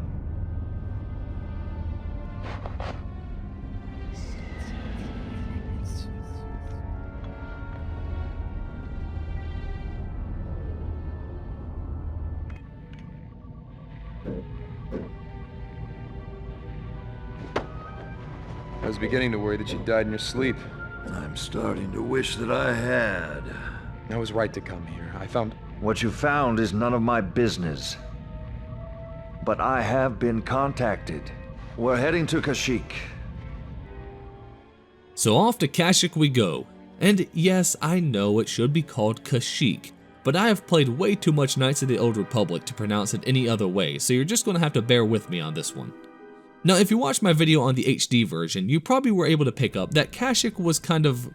I was beginning to worry that you died in your sleep. I'm starting to wish that I had. I was right to come here. I found... What you found is none of my business. But I have been contacted. We're heading to Kashyyyk. So off to Kashyyyk we go. And yes, I know it should be called Kashyyyk, but I have played way too much Knights of the Old Republic to pronounce it any other way, so you're just going to have to bear with me on this one. Now, if you watched my video on the HD version, you probably were able to pick up that Kashyyyk was kind of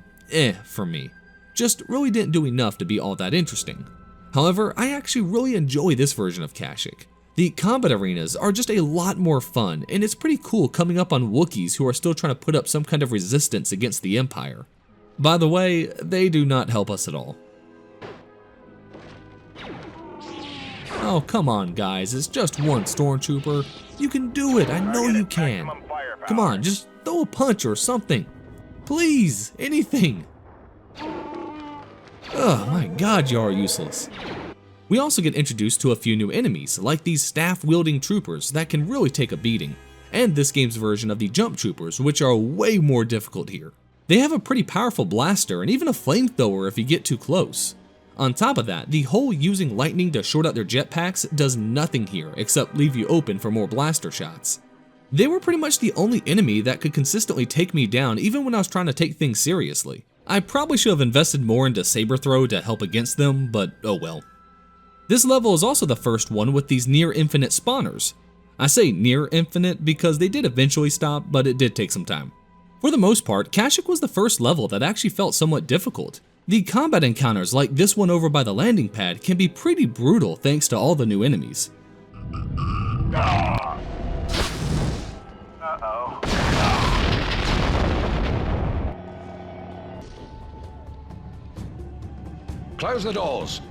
for me. Just really didn't do enough to be all that interesting. However, I actually really enjoy this version of Kashyyyk. The combat arenas are just a lot more fun, and it's pretty cool coming up on Wookiees who are still trying to put up some kind of resistance against the Empire. By the way, they do not help us at all. Oh, come on guys, it's just one stormtrooper. You can do it, I know you can. Come on, just throw a punch or something. Please, anything. Oh my god, you are useless. We also get introduced to a few new enemies, like these staff-wielding troopers that can really take a beating, and this game's version of the jump troopers, which are way more difficult here. They have a pretty powerful blaster and even a flamethrower if you get too close. On top of that, the whole using lightning to short out their jetpacks does nothing here except leave you open for more blaster shots. They were pretty much the only enemy that could consistently take me down even when I was trying to take things seriously. I probably should have invested more into saber throw to help against them, but oh well. This level is also the first one with these near infinite spawners. I say near infinite because they did eventually stop, but it did take some time. For the most part, Kashyyyk was the first level that actually felt somewhat difficult. The combat encounters like this one over by the landing pad can be pretty brutal thanks to all the new enemies. Close the doors.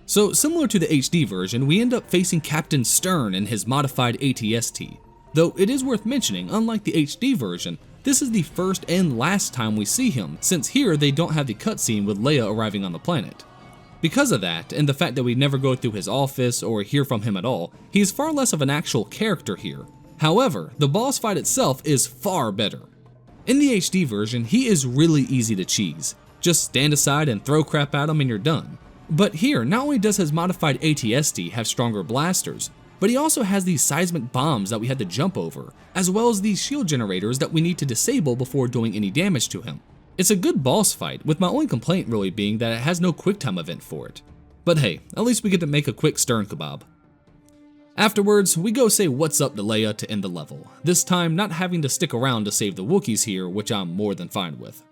So similar to the HD version, we end up facing Captain Stern and his modified AT-ST. Though it is worth mentioning, unlike the HD version, this is the first and last time we see him, since here they don't have the cutscene with Leia arriving on the planet. Because of that, and the fact that we never go through his office or hear from him at all, he is far less of an actual character here. However, the boss fight itself is far better. In the HD version, he is really easy to cheese. Just stand aside and throw crap at him and you're done. But here, not only does his modified AT-ST have stronger blasters, but he also has these seismic bombs that we had to jump over, as well as these shield generators that we need to disable before doing any damage to him. It's a good boss fight, with my only complaint really being that it has no QuickTime event for it. But hey, at least we get to make a quick stern kebab. Afterwards, we go say what's up to Leia to end the level, this time not having to stick around to save the Wookiees here, which I'm more than fine with.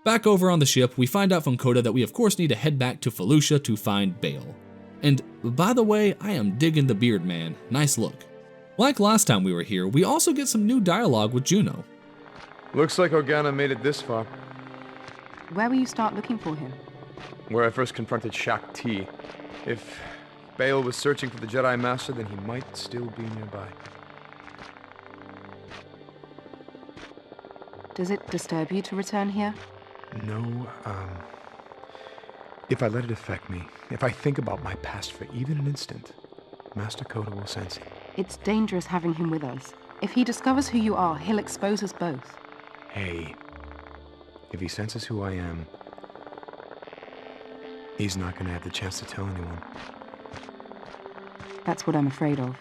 Back over on the ship, we find out from Coda that we of course need to head back to Felucia to find Bail. And by the way, I am digging the beard man, nice look. Like last time we were here, we also get some new dialogue with Juno. Looks like Organa made it this far. Where will you start looking for him? Where I first confronted Shak T. If Bale was searching for the Jedi Master, then he might still be nearby. Does it disturb you to return here? No, if I let it affect me, if I think about my past for even an instant, Master Coda will sense it. It's dangerous having him with us. If he discovers who you are, he'll expose us both. Hey, if he senses who I am, he's not gonna have the chance to tell anyone. That's what I'm afraid of.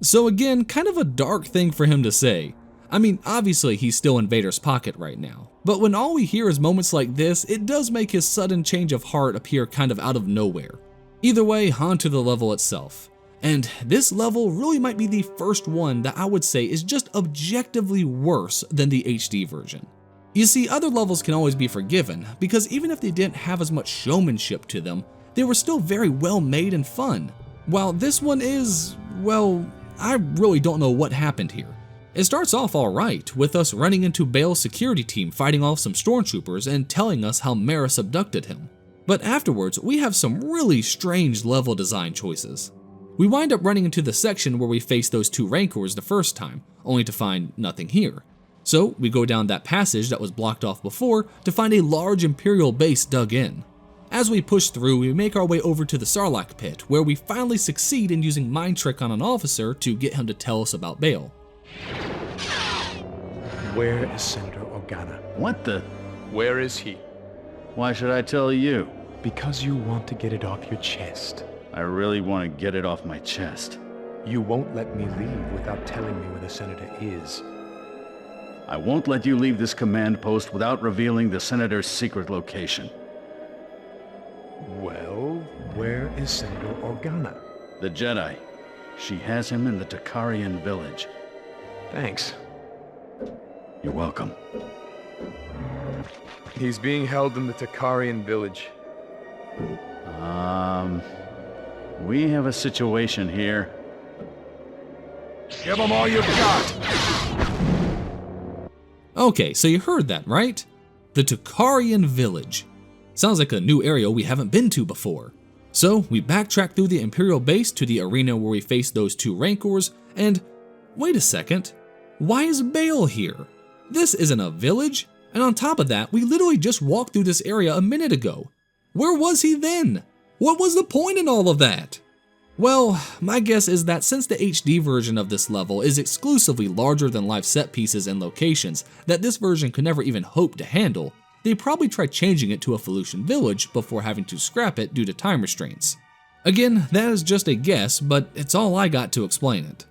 So again, kind of a dark thing for him to say. I mean, obviously he's still in Vader's pocket right now, but when all we hear is moments like this, it does make his sudden change of heart appear kind of out of nowhere. Either way, on to the level itself. And this level really might be the first one that I would say is just objectively worse than the HD version. You see, other levels can always be forgiven, because even if they didn't have as much showmanship to them, they were still very well made and fun. While this one is, well, I really don't know what happened here. It starts off alright, with us running into Bale's security team fighting off some stormtroopers and telling us how Maris abducted him. But afterwards, we have some really strange level design choices. We wind up running into the section where we face those two Rancors the first time, only to find nothing here. So we go down that passage that was blocked off before to find a large Imperial base dug in. As we push through, we make our way over to the Sarlacc pit, where we finally succeed in using mind trick on an officer to get him to tell us about Bale. Where is Senator Organa? What the? Where is he? Why should I tell you? Because you want to get it off your chest. I really want to get it off my chest. You won't let me leave without telling me where the Senator is. I won't let you leave this command post without revealing the Senator's secret location. Well, where is Senator Organa? The Jedi. She has him in the Takarian village. Thanks. You're welcome. He's being held in the Takarian village. We have a situation here. Give him all you've got! Okay, so you heard that, right? The Takarian village. Sounds like a new area we haven't been to before. So we backtrack through the Imperial base to the arena where we face those two Rancors, and wait a second, why is Bale here? This isn't a village, and on top of that, we literally just walked through this area a minute ago. Where was he then? What was the point in all of that? Well, my guess is that since the HD version of this level is exclusively larger than life set pieces and locations that this version could never even hope to handle, they probably tried changing it to a Felucian village before having to scrap it due to time restraints. Again, that is just a guess, but it's all I got to explain it.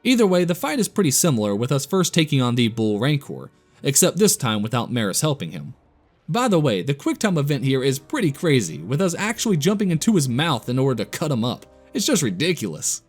Either way, the fight is pretty similar, with us first taking on the Bull Rancor, except this time without Maris helping him. By the way, the QuickTime event here is pretty crazy, with us actually jumping into his mouth in order to cut him up. It's just ridiculous.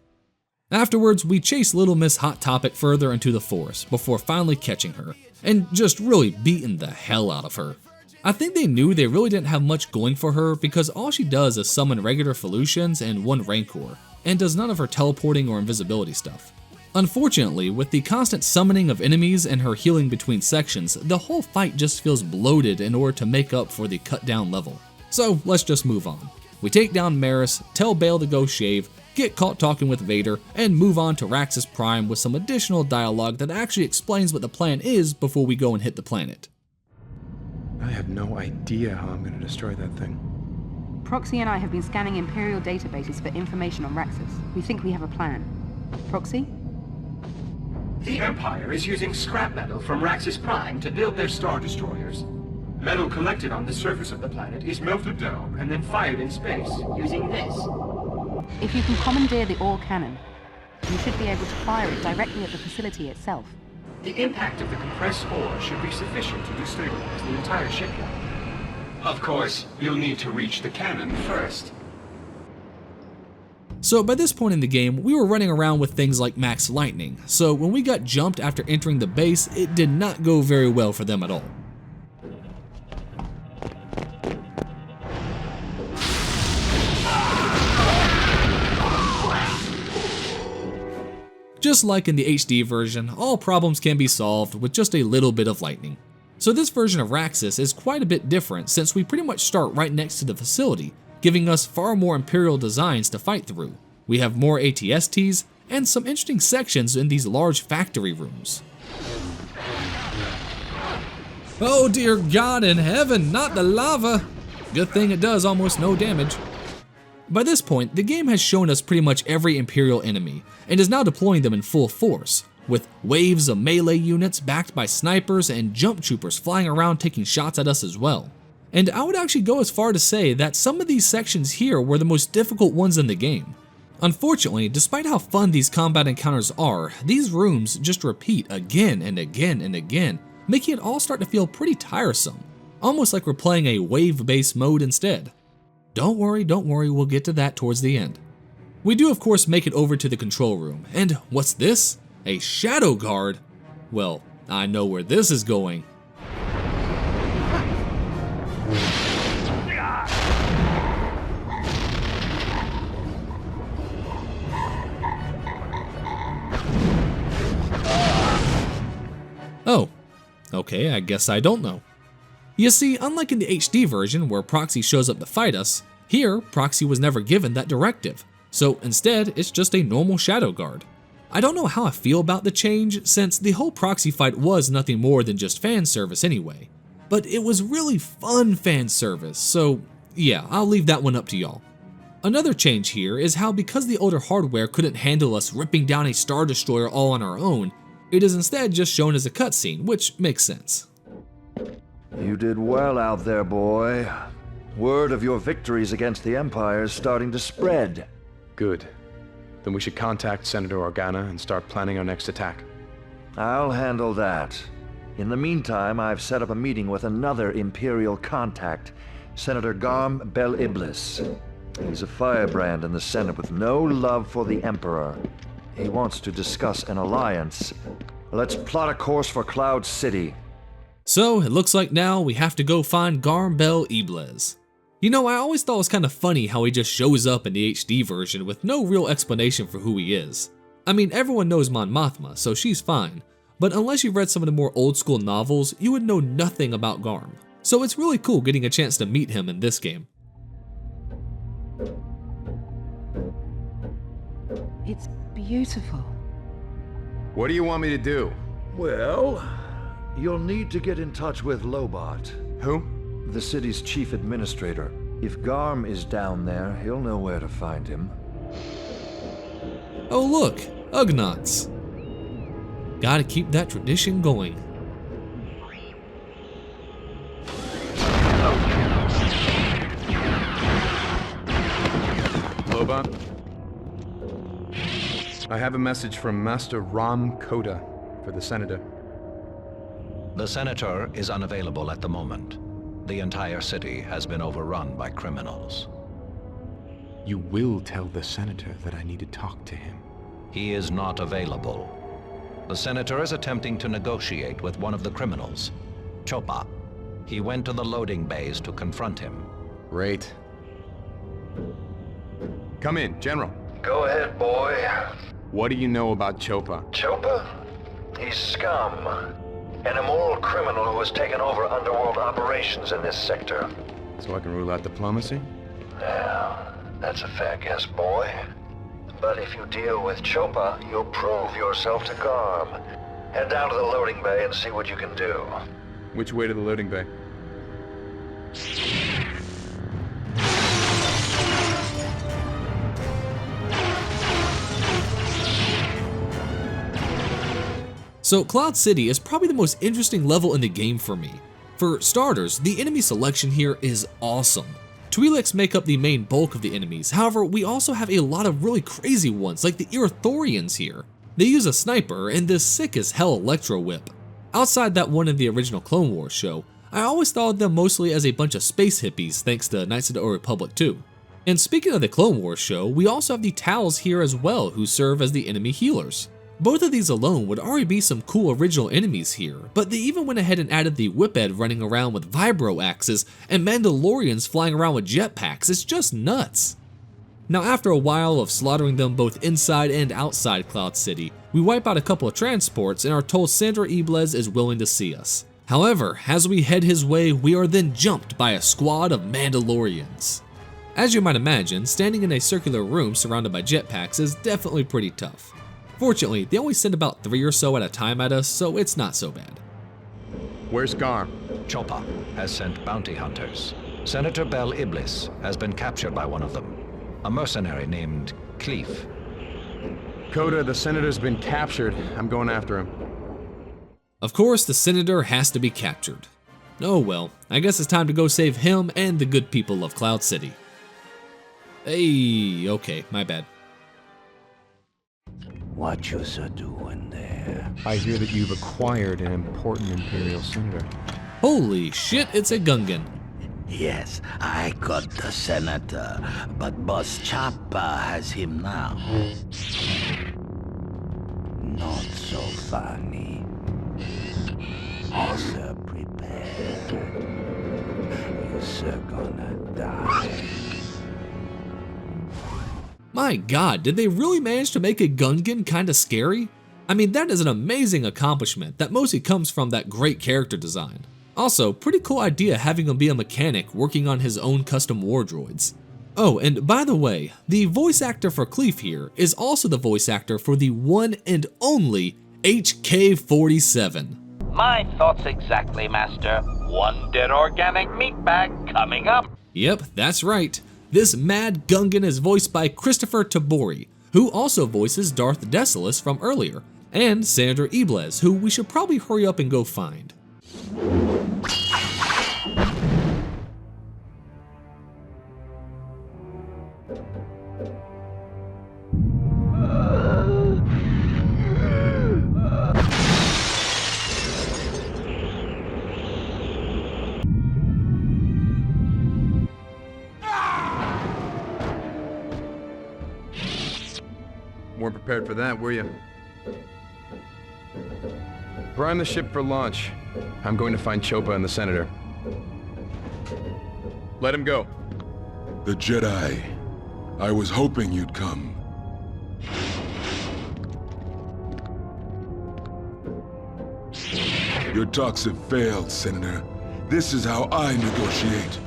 Afterwards, we chase Little Miss Hot Topic further into the forest before finally catching her, and just really beating the hell out of her. I think they knew they really didn't have much going for her because all she does is summon regular Felucians and one Rancor, and does none of her teleporting or invisibility stuff. Unfortunately, with the constant summoning of enemies and her healing between sections, the whole fight just feels bloated in order to make up for the cut down level. So let's just move on. We take down Maris, tell Bale to go shave, get caught talking with Vader, and move on to Raxus Prime with some additional dialogue that actually explains what the plan is before we go and hit the planet. I have no idea how I'm going to destroy that thing. Proxy and I have been scanning Imperial databases for information on Raxus. We think we have a plan. Proxy? The Empire is using scrap metal from Raxus Prime to build their Star Destroyers. Metal collected on the surface of the planet is melted down and then fired in space using this. If you can commandeer the ore cannon, you should be able to fire it directly at the facility itself. The impact of the compressed ore should be sufficient to destabilize the entire shipyard. Of course, you'll need to reach the cannon first. So by this point in the game, we were running around with things like Max Lightning, so when we got jumped after entering the base, it did not go very well for them at all. Just like in the HD version, all problems can be solved with just a little bit of lightning. So this version of Raxus is quite a bit different since we pretty much start right next to the facility, giving us far more Imperial designs to fight through. We have more ATSTs and some interesting sections in these large factory rooms. Oh dear God in heaven, not the lava! Good thing it does almost no damage. By this point, the game has shown us pretty much every Imperial enemy, and is now deploying them in full force, with waves of melee units backed by snipers and jump troopers flying around taking shots at us as well. And I would actually go as far to say that some of these sections here were the most difficult ones in the game. Unfortunately, despite how fun these combat encounters are, these rooms just repeat again and again and again, making it all start to feel pretty tiresome, almost like we're playing a wave-based mode instead. Don't worry, we'll get to that towards the end. We do of course make it over to the control room, and what's this? A shadow guard? Well, I know where this is going. Oh, okay, I guess I don't know. You see, unlike in the HD version where Proxy shows up to fight us, here Proxy was never given that directive, so instead it's just a normal shadow guard. I don't know how I feel about the change since the whole Proxy fight was nothing more than just fan service anyway, but it was really fun fan service, so yeah, I'll leave that one up to y'all. Another change here is how because the older hardware couldn't handle us ripping down a Star Destroyer all on our own, it is instead just shown as a cutscene, which makes sense. You did well out there, boy. Word of your victories against the Empire is starting to spread. Good. Then we should contact Senator Organa and start planning our next attack. I'll handle that. In the meantime, I've set up a meeting with another Imperial contact, Senator Garm Bel Iblis. He's a firebrand in the Senate with no love for the Emperor. He wants to discuss an alliance. Let's plot a course for Cloud City. So it looks like now we have to go find Garm Bel Iblis. You know, I always thought it was kind of funny how he just shows up in the HD version with no real explanation for who he is. I mean, everyone knows Mon Mothma, so she's fine, but unless you've read some of the more old school novels, you would know nothing about Garm. So it's really cool getting a chance to meet him in this game. It's beautiful. What do you want me to do? Well, you'll need to get in touch with Lobot. Who? The city's chief administrator. If Garm is down there, he'll know where to find him. Oh look, Ugnaughts. Gotta keep that tradition going. Lobot? I have a message from Master Ram Koda for the Senator. The Senator is unavailable at the moment. The entire city has been overrun by criminals. You will tell the Senator that I need to talk to him. He is not available. The Senator is attempting to negotiate with one of the criminals, Chopa. He went to the loading bays to confront him. Great. Come in, General. Go ahead, boy. What do you know about Chopa? Chopa? He's scum. An immoral criminal who has taken over underworld operations in this sector. So I can rule out diplomacy? Yeah, that's a fair guess, boy. But if you deal with Chopa, you'll prove yourself to Garm. Head down to the loading bay and see what you can do. Which way to the loading bay? So Cloud City is probably the most interesting level in the game for me. For starters, the enemy selection here is awesome. Twi'leks make up the main bulk of the enemies, however we also have a lot of really crazy ones like the Irathorians here. They use a sniper and this sick as hell electro whip. Outside that one in the original Clone Wars show, I always thought of them mostly as a bunch of space hippies thanks to Knights of the Old Republic 2. And speaking of the Clone Wars show, we also have the Tals here as well who serve as the enemy healers. Both of these alone would already be some cool original enemies here, but they even went ahead and added the Whiphead running around with vibro axes and Mandalorians flying around with jetpacks. It's just nuts. Now after a while of slaughtering them both inside and outside Cloud City, we wipe out a couple of transports and are told Sandra Iblis is willing to see us. However, as we head his way, we are then jumped by a squad of Mandalorians. As you might imagine, standing in a circular room surrounded by jetpacks is definitely pretty tough. Fortunately, they only send about 3 or so at a time at us, so it's not so bad. Where's Garm? Chopa has sent bounty hunters. Senator Bel Iblis has been captured by one of them, a mercenary named Cleef. Coda, the Senator's been captured. I'm going after him. Of course, the Senator has to be captured. Oh well, I guess it's time to go save him and the good people of Cloud City. Hey, okay, my bad. What you doing there? I hear that you've acquired an important Imperial Senator. Holy shit, it's a Gungan. Yes, I got the Senator, but Boss Choppa has him now. Not so funny. Sir, prepare. You sir gonna die. My god, did they really manage to make a Gungan kinda scary? I mean, that is an amazing accomplishment that mostly comes from that great character design. Also, pretty cool idea having him be a mechanic working on his own custom war droids. Oh, and by the way, the voice actor for Cleef here is also the voice actor for the one and only HK-47. My thoughts exactly, Master. One dead organic meat bag coming up. Yep, that's right. This mad Gungan is voiced by Christopher Tabori, who also voices Darth Desolus from earlier, and Senator Iblis, who we should probably hurry up and go find. Weren't prepared for that, were you? Prime the ship for launch. I'm going to find Chopa and the Senator. Let him go. The Jedi. I was hoping you'd come. Your talks have failed, Senator. This is how I negotiate.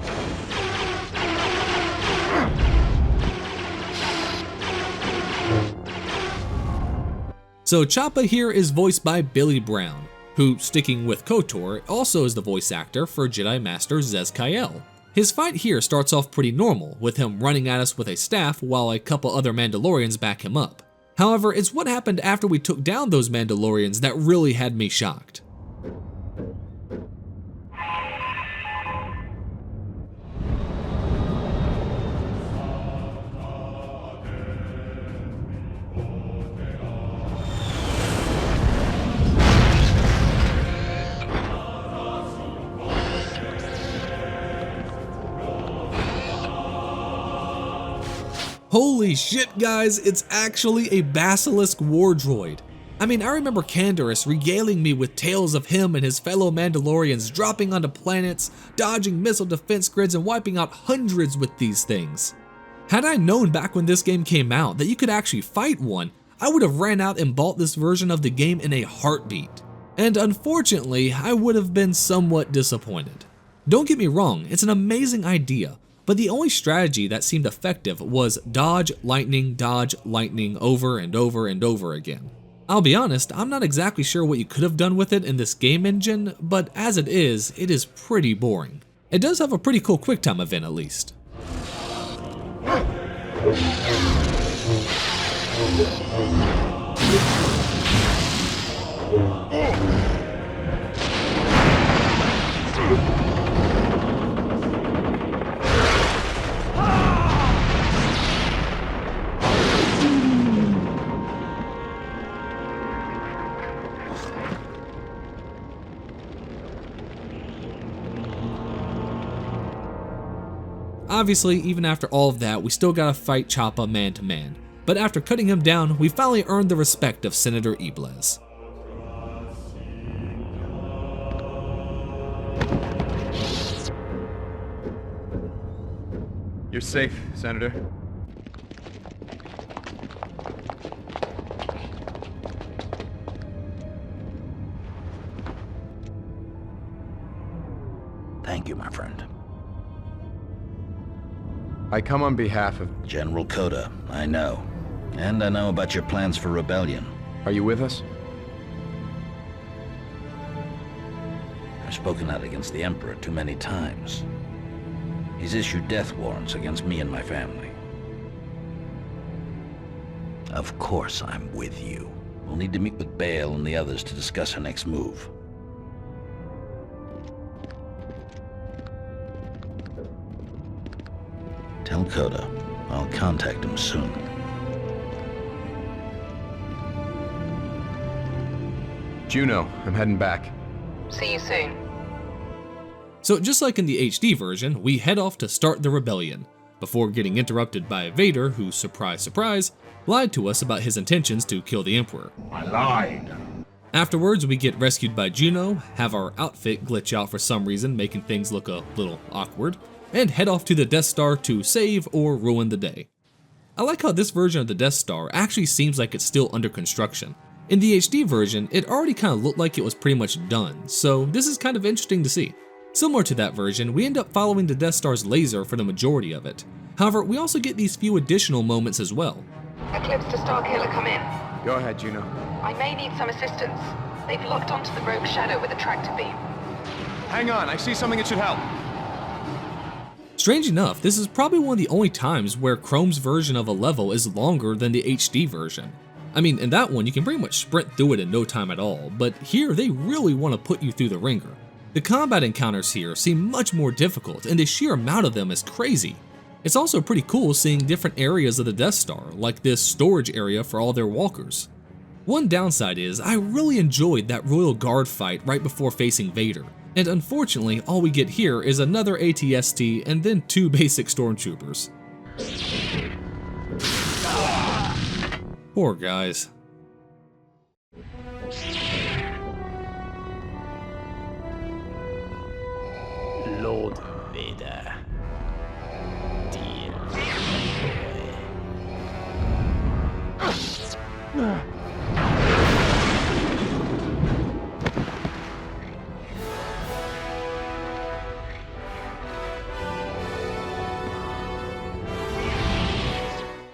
So Choppa here is voiced by Billy Brown, who, sticking with KOTOR, also is the voice actor for Jedi Master Zez Kyle. His fight here starts off pretty normal, with him running at us with a staff while a couple other Mandalorians back him up. However, it's what happened after we took down those Mandalorians that really had me shocked. Holy shit, guys, it's actually a Basilisk war droid. I mean, I remember Canderous regaling me with tales of him and his fellow Mandalorians dropping onto planets, dodging missile defense grids, and wiping out hundreds with these things. Had I known back when this game came out that you could actually fight one, I would have ran out and bought this version of the game in a heartbeat. And unfortunately, I would have been somewhat disappointed. Don't get me wrong, it's an amazing idea. But the only strategy that seemed effective was dodge, lightning, over and over and over again. I'll be honest, I'm not exactly sure what you could have done with it in this game engine, but as it is pretty boring. It does have a pretty cool QuickTime event at least. Obviously, even after all of that, we still gotta fight Choppa man to man. But after cutting him down, we finally earned the respect of Senator Iblis. You're safe, Senator. Thank you, my friend. I come on behalf of... General Coda, I know. And I know about your plans for rebellion. Are you with us? I've spoken out against the Emperor too many times. He's issued death warrants against me and my family. Of course I'm with you. We'll need to meet with Bale and the others to discuss our next move. Tell Coda I'll contact him soon. Juno, I'm heading back. See you soon. So just like in the HD version, we head off to start the rebellion, before getting interrupted by Vader, who, surprise surprise, lied to us about his intentions to kill the Emperor. I lied. Afterwards, we get rescued by Juno, have our outfit glitch out for some reason, making things look a little awkward, and head off to the Death Star to save or ruin the day. I like how this version of the Death Star actually seems like it's still under construction. In the HD version, it already kind of looked like it was pretty much done, so this is kind of interesting to see. Similar to that version, we end up following the Death Star's laser for the majority of it. However, we also get these few additional moments as well. Eclipse to Starkiller, come in. Go ahead, Juno. I may need some assistance. They've locked onto the rogue shadow with a tractor beam. Hang on, I see something that should help. Strange enough, this is probably one of the only times where Chrome's version of a level is longer than the HD version. I mean, in that one, you can pretty much sprint through it in no time at all, but here they really want to put you through the ringer. The combat encounters here seem much more difficult, and the sheer amount of them is crazy. It's also pretty cool seeing different areas of the Death Star, like this storage area for all their walkers. One downside is, I really enjoyed that Royal Guard fight right before facing Vader, and unfortunately all we get here is another ATST and then 2 basic stormtroopers. Poor guys. Lord Vader. Dear boy.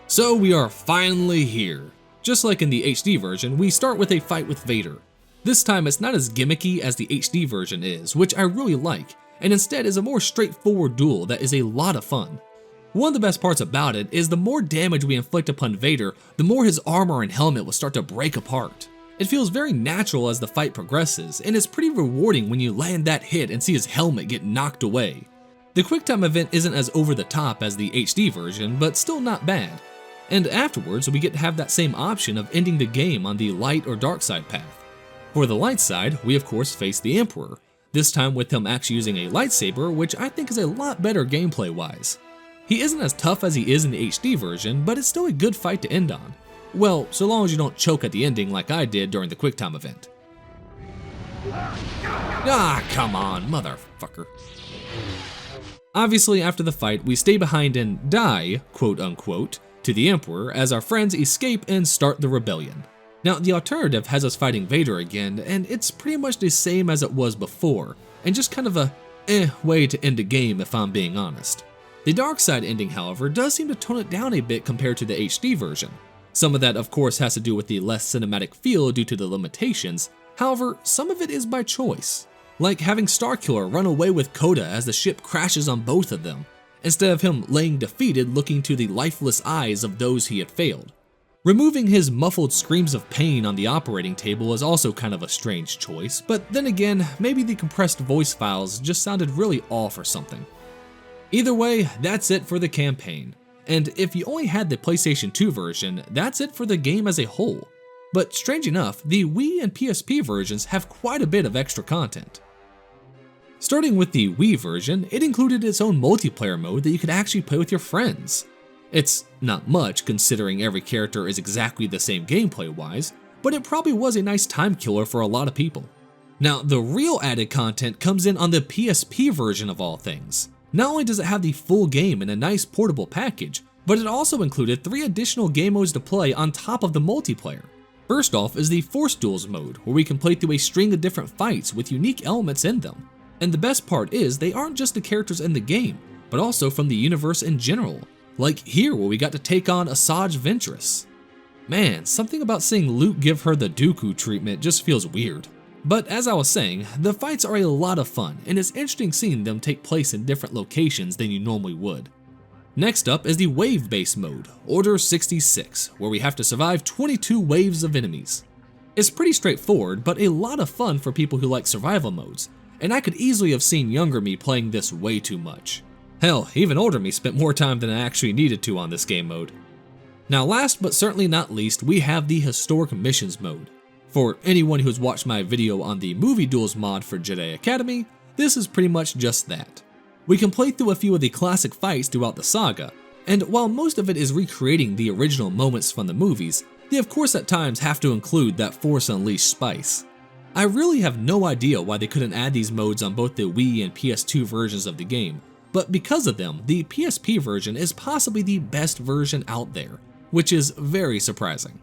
So we are finally here. Just like in the HD version, we start with a fight with Vader. This time it's not as gimmicky as the HD version is, which I really like, and instead is a more straightforward duel that is a lot of fun. One of the best parts about it is the more damage we inflict upon Vader, the more his armor and helmet will start to break apart. It feels very natural as the fight progresses, and it's pretty rewarding when you land that hit and see his helmet get knocked away. The QuickTime event isn't as over the top as the HD version, but still not bad. And afterwards, we get to have that same option of ending the game on the light or dark side path. For the light side, we of course face the Emperor, this time with him actually using a lightsaber, which I think is a lot better gameplay wise. He isn't as tough as he is in the HD version, but it's still a good fight to end on. Well, so long as you don't choke at the ending like I did during the QuickTime event. Ah, come on, motherfucker. Obviously, after the fight, we stay behind and die, quote unquote, to the Emperor as our friends escape and start the rebellion. Now, the alternative has us fighting Vader again, and it's pretty much the same as it was before, and just kind of a way to end a game if I'm being honest. The dark side ending, however, does seem to tone it down a bit compared to the HD version. Some of that, of course, has to do with the less cinematic feel due to the limitations, however, some of it is by choice. Like having Starkiller run away with Coda as the ship crashes on both of them, instead of him laying defeated looking to the lifeless eyes of those he had failed. Removing his muffled screams of pain on the operating table is also kind of a strange choice, but then again, maybe the compressed voice files just sounded really off or something. Either way, that's it for the campaign, and if you only had the PlayStation 2 version, that's it for the game as a whole. But strange enough, the Wii and PSP versions have quite a bit of extra content. Starting with the Wii version, it included its own multiplayer mode that you could actually play with your friends. It's not much considering every character is exactly the same gameplay-wise, but it probably was a nice time killer for a lot of people. Now, the real added content comes in on the PSP version of all things. Not only does it have the full game in a nice portable package, but it also included 3 additional game modes to play on top of the multiplayer. First off is the Force Duels mode, where we can play through a string of different fights with unique elements in them. And the best part is, they aren't just the characters in the game, but also from the universe in general. Like here, where we got to take on Asajj Ventress. Man, something about seeing Luke give her the Dooku treatment just feels weird. But as I was saying, the fights are a lot of fun, and it's interesting seeing them take place in different locations than you normally would. Next up is the wave-based mode, Order 66, where we have to survive 22 waves of enemies. It's pretty straightforward, but a lot of fun for people who like survival modes, and I could easily have seen younger me playing this way too much. Hell, even older me spent more time than I actually needed to on this game mode. Now last but certainly not least, we have the Historic Missions mode. For anyone who's watched my video on the Movie Duels mod for Jedi Academy, this is pretty much just that. We can play through a few of the classic fights throughout the saga, and while most of it is recreating the original moments from the movies, they of course at times have to include that Force Unleashed spice. I really have no idea why they couldn't add these modes on both the Wii and PS2 versions of the game, but because of them, the PSP version is possibly the best version out there, which is very surprising.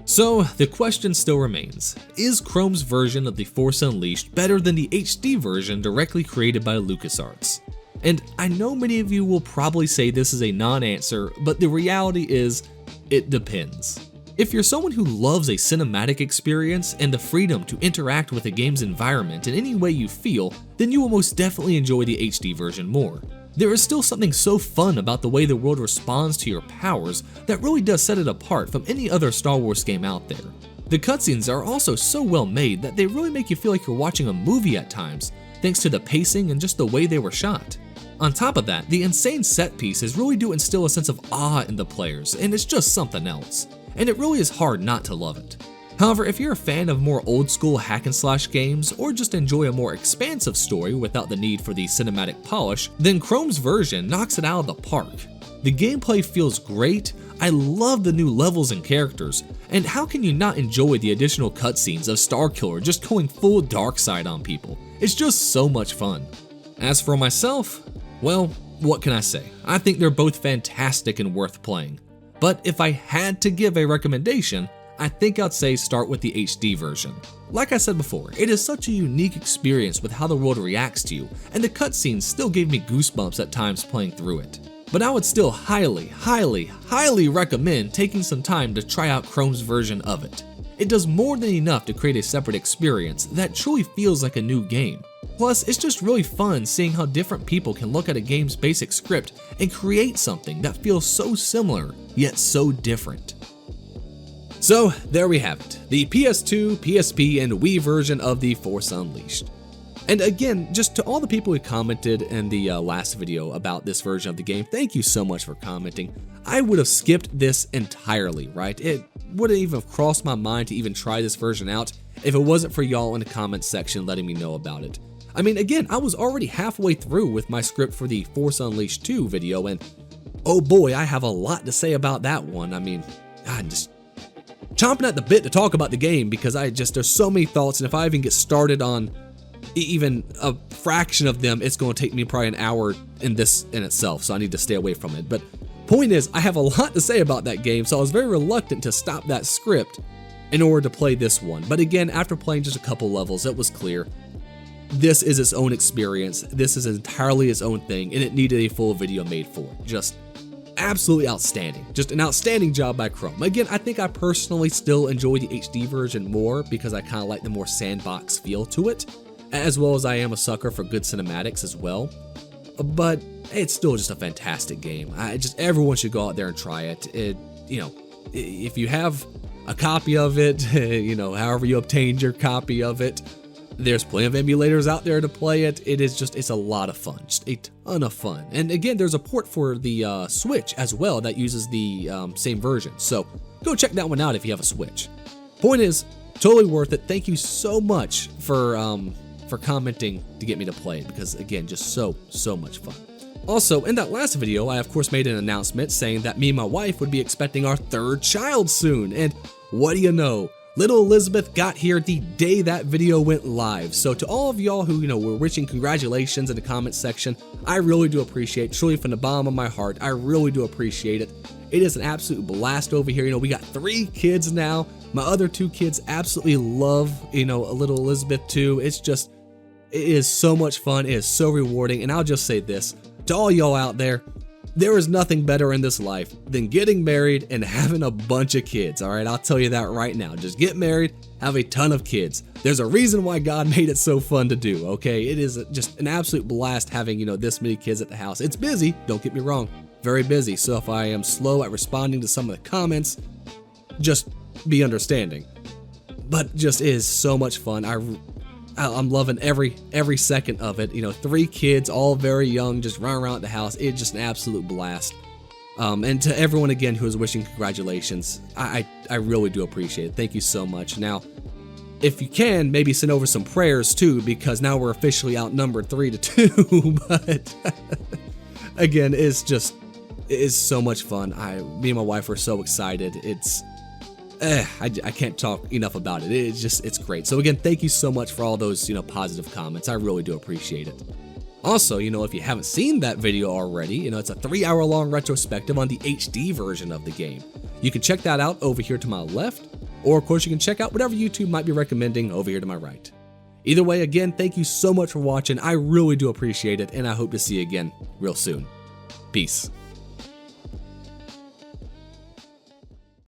So the question still remains, is Chrome's version of the Force Unleashed better than the HD version directly created by LucasArts? And I know many of you will probably say this is a non-answer, but the reality is, it depends. If you're someone who loves a cinematic experience and the freedom to interact with a game's environment in any way you feel, then you will most definitely enjoy the HD version more. There is still something so fun about the way the world responds to your powers that really does set it apart from any other Star Wars game out there. The cutscenes are also so well made that they really make you feel like you're watching a movie at times, thanks to the pacing and just the way they were shot. On top of that, the insane set pieces really do instill a sense of awe in the players, and it's just something else. And it really is hard not to love it. However, if you're a fan of more old-school hack-and-slash games, or just enjoy a more expansive story without the need for the cinematic polish, then Chrome's version knocks it out of the park. The gameplay feels great, I love the new levels and characters, and how can you not enjoy the additional cutscenes of Starkiller just going full dark side on people? It's just so much fun. As for myself, well, what can I say? I think they're both fantastic and worth playing. But if I had to give a recommendation, I think I'd say start with the HD version. Like I said before, it is such a unique experience with how the world reacts to you, and the cutscenes still gave me goosebumps at times playing through it. But I would still highly recommend taking some time to try out Chrome's version of it. It does more than enough to create a separate experience that truly feels like a new game. Plus, it's just really fun seeing how different people can look at a game's basic script and create something that feels so similar, yet so different. So there we have it, the PS2, PSP, and Wii version of the Force Unleashed. And again, just to all the people who commented in the last video about this version of the game, thank you so much for commenting. I would have skipped this entirely, right? It wouldn't even have crossed my mind to even try this version out if it wasn't for y'all in the comments section letting me know about it. I mean, again, I was already halfway through with my script for the Force Unleashed 2 video, and oh boy, I have a lot to say about that one. I mean, I'm just chomping at the bit to talk about the game because there's so many thoughts, and if I even get started on even a fraction of them, it's going to take me probably an hour in itself, so I need to stay away from it. But point is, I have a lot to say about that game, so I was very reluctant to stop that script in order to play this one. But again, after playing just a couple levels, it was clear this is its own experience, this is entirely its own thing, and it needed a full video made for it. Just absolutely outstanding. Just an outstanding job by Chrome. Again, I think I personally still enjoy the HD version more because I kind of like the more sandbox feel to it, as well as I am a sucker for good cinematics as well. But it's still just a fantastic game. Everyone should go out there and try it. If you have a copy of it, however you obtained your copy of it, there's plenty of emulators out there to play it. It's a lot of fun, just a ton of fun. And again, there's a port for the Switch as well that uses the same version. So go check that one out if you have a Switch. Point is, totally worth it. Thank you so much for commenting to get me to play it because again, just so much fun. Also, in that last video, I of course made an announcement saying that me and my wife would be expecting our third child soon. And what do you know? Little Elizabeth got here the day that video went live. So to all of y'all who, were wishing congratulations in the comments section, I really do appreciate, truly from the bottom of my heart, I really do appreciate it. It is an absolute blast over here. You know, we got 3 kids now. My other 2 kids absolutely love, you know, a little Elizabeth too. It is so much fun. It is so rewarding. And I'll just say this to all y'all out there. There is nothing better in this life than getting married and having a bunch of kids, all right? I'll tell you that right now. Just get married, have a ton of kids. There's a reason why God made it so fun to do, okay? It is just an absolute blast having, you know, this many kids at the house. It's busy, don't get me wrong, very busy. So if I am slow at responding to some of the comments, just be understanding. But just is so much fun. I'm loving every second of it. You know, 3 kids, all very young, just running around the house. It's just an absolute blast. And to everyone again who is wishing congratulations, I really do appreciate it. Thank you so much. Now, if you can, maybe send over some prayers too, because now we're officially outnumbered 3-2. But again, it is so much fun. Me and my wife are so excited. I can't talk enough about it. It's great. So again, thank you so much for all those, you know, positive comments. I really do appreciate it. Also, you know, if you haven't seen that video already, you know, it's a 3-hour-long retrospective on the HD version of the game. You can check that out over here to my left, or of course you can check out whatever YouTube might be recommending over here to my right. Either way, again, thank you so much for watching. I really do appreciate it, and I hope to see you again real soon. Peace.